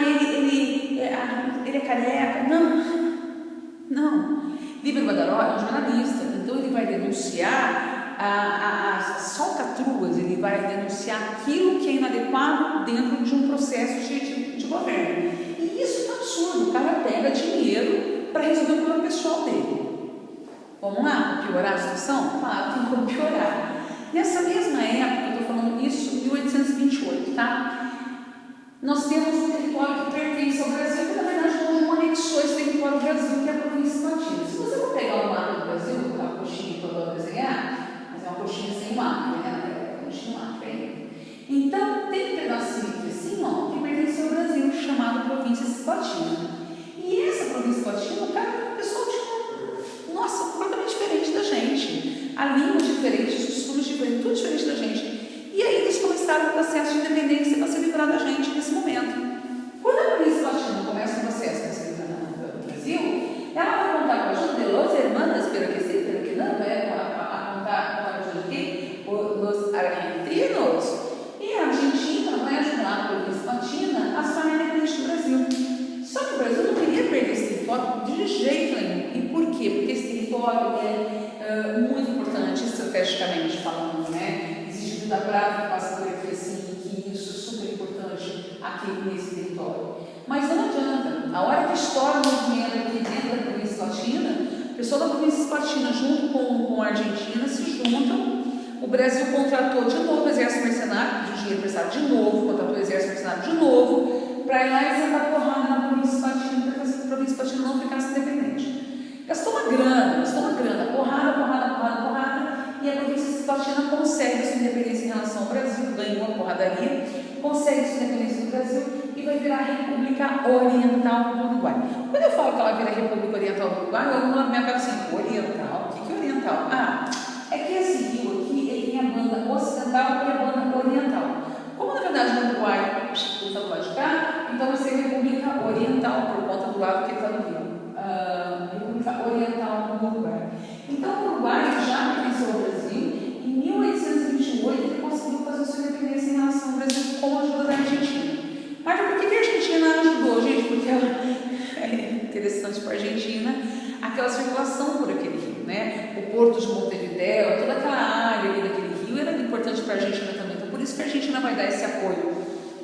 ele é careca. Não. Líbero Badaró é um jornalista, então ele vai denunciar as falcatruas, ele vai denunciar aquilo que é inadequado dentro de um processo de governo. E isso é absurdo, o cara pega dinheiro para resolver o problema pessoal dele. Vamos lá, piorar a situação? Claro, tem como piorar. Nessa mesma época, eu estou falando isso, 1828, tá? Nós temos um território que pertence ao Brasil, que na verdade não anexou esse território ao Brasil, que é a província Batina. Se você for pegar o mapa do Brasil, a coxinha que eu vou desenhar, mas é uma coxinha sem mapa, né? É uma coxinha mapa aí. Então, tem um pedacinho aqui assim, ó, que pertence ao Brasil, chamado província Cisplatina. E essa província Cisplatina, cara, o pessoal tinha, nossa, completamente diferente da gente. A língua diferente, os costumes diferentes, tudo diferente da gente. E aí eles começaram o processo de independência para se livrar da gente nesse momento. Quando a província Cisplatina começa o processo para se livrar do Brasil, ela vai contar com a ajuda de los hermanos, pero que não, vai contar com a ajuda de quem? Os argentinos. E a Argentina vai ajudar a província Cisplatina a se tornar independente do Brasil. Só que o Brasil não queria perder esse território de jeito nenhum. E por quê? Porque esse território é muito importante estrategicamente falando, né? Existe Rio da Prata que passa por aqui assim, que isso é super importante aqui nesse território. Mas não adianta, a hora que estoura o movimento aqui dentro da província Cisplatina, o pessoal da província Cisplatina junto com a Argentina se juntam. O Brasil contratou de novo o exército mercenário, pediu dinheiro emprestado de novo, contratou o exército mercenário de novo, para ir lá e sentar porrada na província Cisplatina, para que a província Cisplatina não ficasse independente. Gastou uma grana, porrada, e a província Cisplatina consegue sua independência em relação ao Brasil, ganhou uma porradaria, consegue sua independência do Brasil e vai virar a República Oriental do Uruguai. Quando eu falo que ela vira a República Oriental do Uruguai, eu não me acabo assim, oriental? O que é oriental? É que esse rio aqui, ele tem a banda ocidental e a banda oriental. Como na verdade no Uruguai está do lado de cá, então vai ser República Oriental, por conta do lado que está no rio. República Oriental do Uruguai. Então o Uruguai já pertenceu ao Brasil. Em 1828 ele conseguiu fazer sua independência em relação ao Brasil com a ajuda da Argentina. Mas por que a Argentina ajudou, gente? Porque ela é interessante para a Argentina aquela circulação por aquele rio, né? O porto de Montevidéu, toda aquela área ali daquele rio era importante para a Argentina também. Então por isso que a Argentina vai dar esse apoio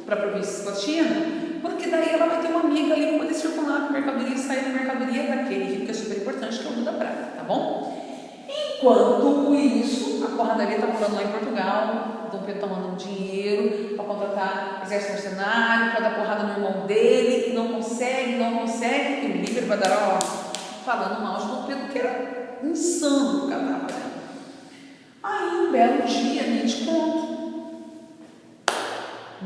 para a província Cisplatina, porque daí ela vai ter uma amiga ali para poder circular com mercadoria e sair da mercadoria daquele rio que é super importante, que é o Rio da Prata, tá bom? Enquanto isso, a porradaria está rolando lá em Portugal, Dom Pedro está mandando dinheiro para contratar exército mercenário, para dar porrada no irmão dele, e não consegue, e o Líbero Badaró falando mal de Dom Pedro, que era insano o que ela estava fazendo. Aí, um belo dia, nem te conto,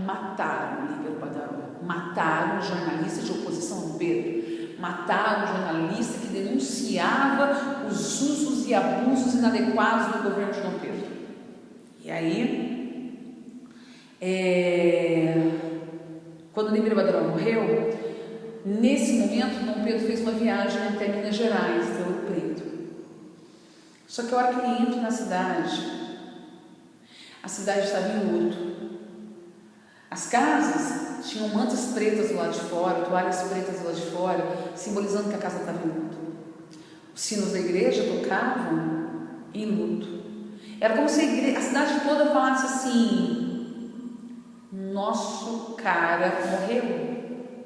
mataram o Líbero Badaró, mataram o jornalista de oposição a Dom Pedro, mataram o jornalista que denunciava os usos e abusos inadequados do governo de Dom Pedro. E aí, quando o Líbero Badaró morreu, nesse momento Dom Pedro fez uma viagem até Minas Gerais, até Ouro Preto. Só que a hora que ele entra na cidade, a cidade estava em luto. As casas tinham mantas pretas do lado de fora, toalhas pretas do lado de fora, simbolizando que a casa estava em luto. Os sinos da igreja tocavam em luto. Era como se a cidade toda falasse assim: nosso cara morreu.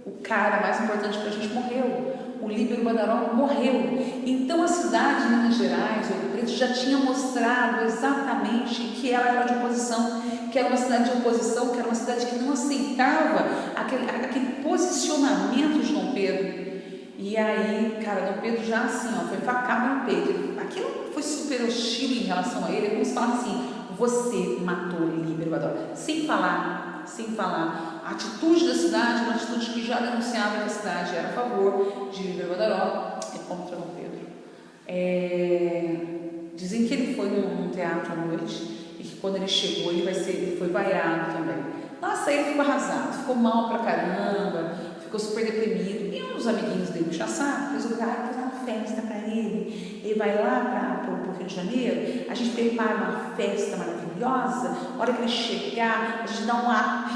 O cara mais importante para a gente morreu. O Líbero Badaró morreu. Então a cidade de Minas Gerais, Ouro Preto, já tinha mostrado exatamente que ela era de oposição, que era uma cidade de oposição, que era uma cidade que não aceitava aquele posicionamento de Dom Pedro. E aí, cara, Dom Pedro já assim, ó, foi facado no peito. Aquilo foi super hostil em relação a ele. É como se fala assim: você matou Líbero Badaró. Sem falar. A atitude da cidade, uma atitude que já denunciava que a cidade era a favor de Líbero Badaró e contra Dom Pedro. Dizem que ele foi num teatro à noite e que quando ele chegou ele foi vaiado também. Nossa, ele ficou arrasado, ficou mal pra caramba, ficou super deprimido. E um dos amiguinhos dele, Chassá, fez fazer uma festa para ele. Ele vai lá para o Rio de Janeiro, a gente prepara uma festa maravilhosa. maravilhosa, a hora que ele chegar, a gente dá um up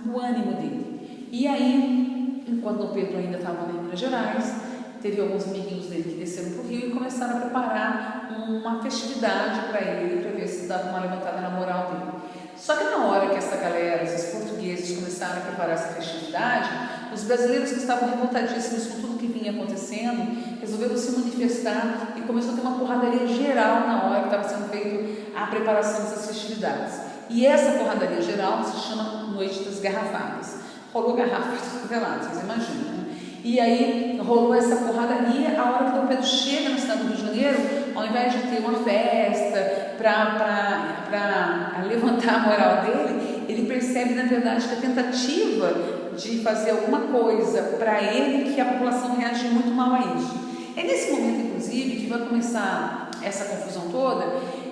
no ânimo dele. E aí, enquanto Dom Pedro ainda estava lá em Minas Gerais, teve alguns amiguinhos dele que desceram para o Rio e começaram a preparar uma festividade para ele, para ver se dava uma levantada na moral dele. Só que na hora que essa galera, esses portugueses, começaram a preparar essa festividade, os brasileiros que estavam revoltadíssimos com tudo que vinha acontecendo, resolveram se manifestar e começou a ter uma porradaria geral na hora que estava sendo feita a preparação dessas festividades. E essa porradaria geral se chama Noite das Garrafadas. Rolou garrafa de tudo que é lado, vocês imaginam, né? E aí rolou essa porradaria. A hora que Dom Pedro chega na cidade do Rio de Janeiro, ao invés de ter uma festa para levantar a moral dele, ele percebe, na verdade, que a tentativa de fazer alguma coisa para ele, que a população reagiu muito mal a isso. É nesse momento, inclusive, que vai começar essa confusão toda,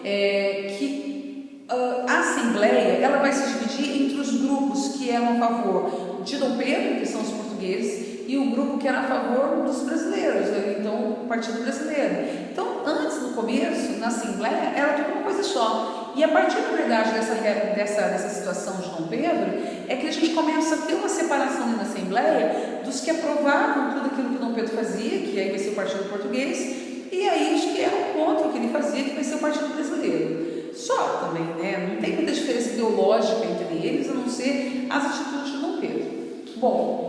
que a Assembleia ela vai se dividir entre os grupos que eram a favor de Dom Pedro, que são os portugueses, e o grupo que era a favor dos brasileiros, então o Partido Brasileiro. Então, antes, no começo, na Assembleia, era tudo uma coisa só. E a partir, na verdade, dessa situação de Dom Pedro, é que a gente começa a ter uma separação na Assembleia dos que aprovavam tudo aquilo que Dom Pedro fazia, que aí vai ser o Partido Português, e aí os que eram contra o que ele fazia, que vai ser o Partido Brasileiro. Só também, né? Não tem muita diferença ideológica entre eles, a não ser as atitudes de Dom Pedro. Bom,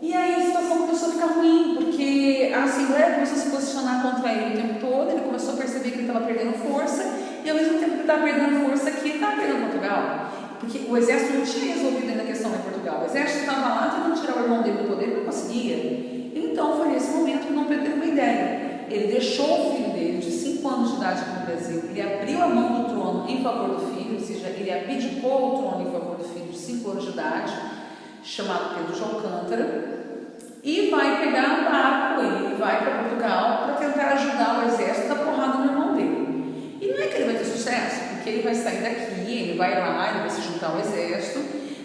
e aí a situação começou a ficar ruim, porque a Assembleia começou a se posicionar contra ele o tempo todo, ele começou a perceber que ele estava perdendo força, e ao mesmo tempo que ele estava perdendo força aqui, ele estava perdendo Portugal, porque o exército não tinha resolvido ainda a questão em Portugal, o exército estava lá tentando tirar o irmão dele do poder, ele não conseguia. Então foi nesse momento que Dom Pedro teve uma ideia. Ele deixou o filho dele, de 5 anos de idade aqui no Brasil, ele abriu a mão do trono em favor do filho, ou seja, ele abdicou o trono em favor do filho de 5 anos de idade, chamado Pedro de Alcântara, e vai pegar um barco e vai para Portugal para tentar ajudar o exército a dar porrada no irmão dele. E não é que ele vai ter sucesso, porque ele vai sair daqui, ele vai lá, ele vai se juntar ao exército,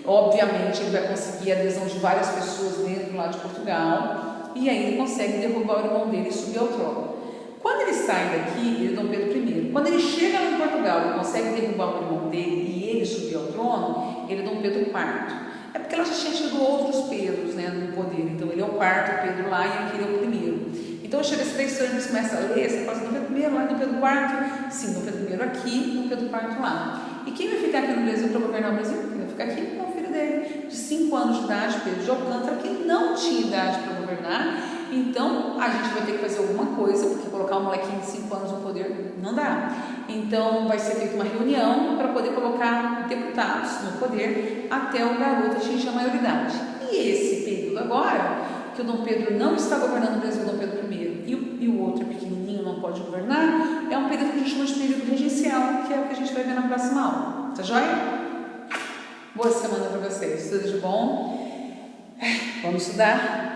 obviamente ele vai conseguir a adesão de várias pessoas dentro lá de Portugal, e aí ele consegue derrubar o irmão dele e subir ao trono. Quando ele sai daqui, ele é Dom Pedro I. Quando ele chega lá em Portugal e consegue derrubar o irmão dele e ele subir ao trono, ele é Dom Pedro IV. É porque ela já tinha tido outros Pedros, né, no poder. Então ele é o 4º Pedro lá e aqui ele é o primeiro. Então chega esse texto, você começa a ler, você fala assim, Dom Pedro I lá, Dom Pedro IV, sim, Dom Pedro I aqui, Dom Pedro IV lá. E quem vai ficar aqui no Brasil para governar o Brasil? Quem vai ficar aqui com o filho dele, de 5 anos de idade, Pedro de Alcântara, que não tinha idade para governar. Então a gente vai ter que fazer alguma coisa, porque colocar um molequinho de 5 anos no poder não dá. Então vai ser feita uma reunião para poder colocar deputados no poder até o garoto atingir a maioridade. E esse período agora, que o Dom Pedro não está governando o Brasil, Dom Pedro I, e o outro pequenininho não pode governar, é um período que a gente chama de período regencial, que é o que a gente vai ver na próxima aula. Tá joia? Boa semana para vocês. Tudo de bom? Vamos estudar?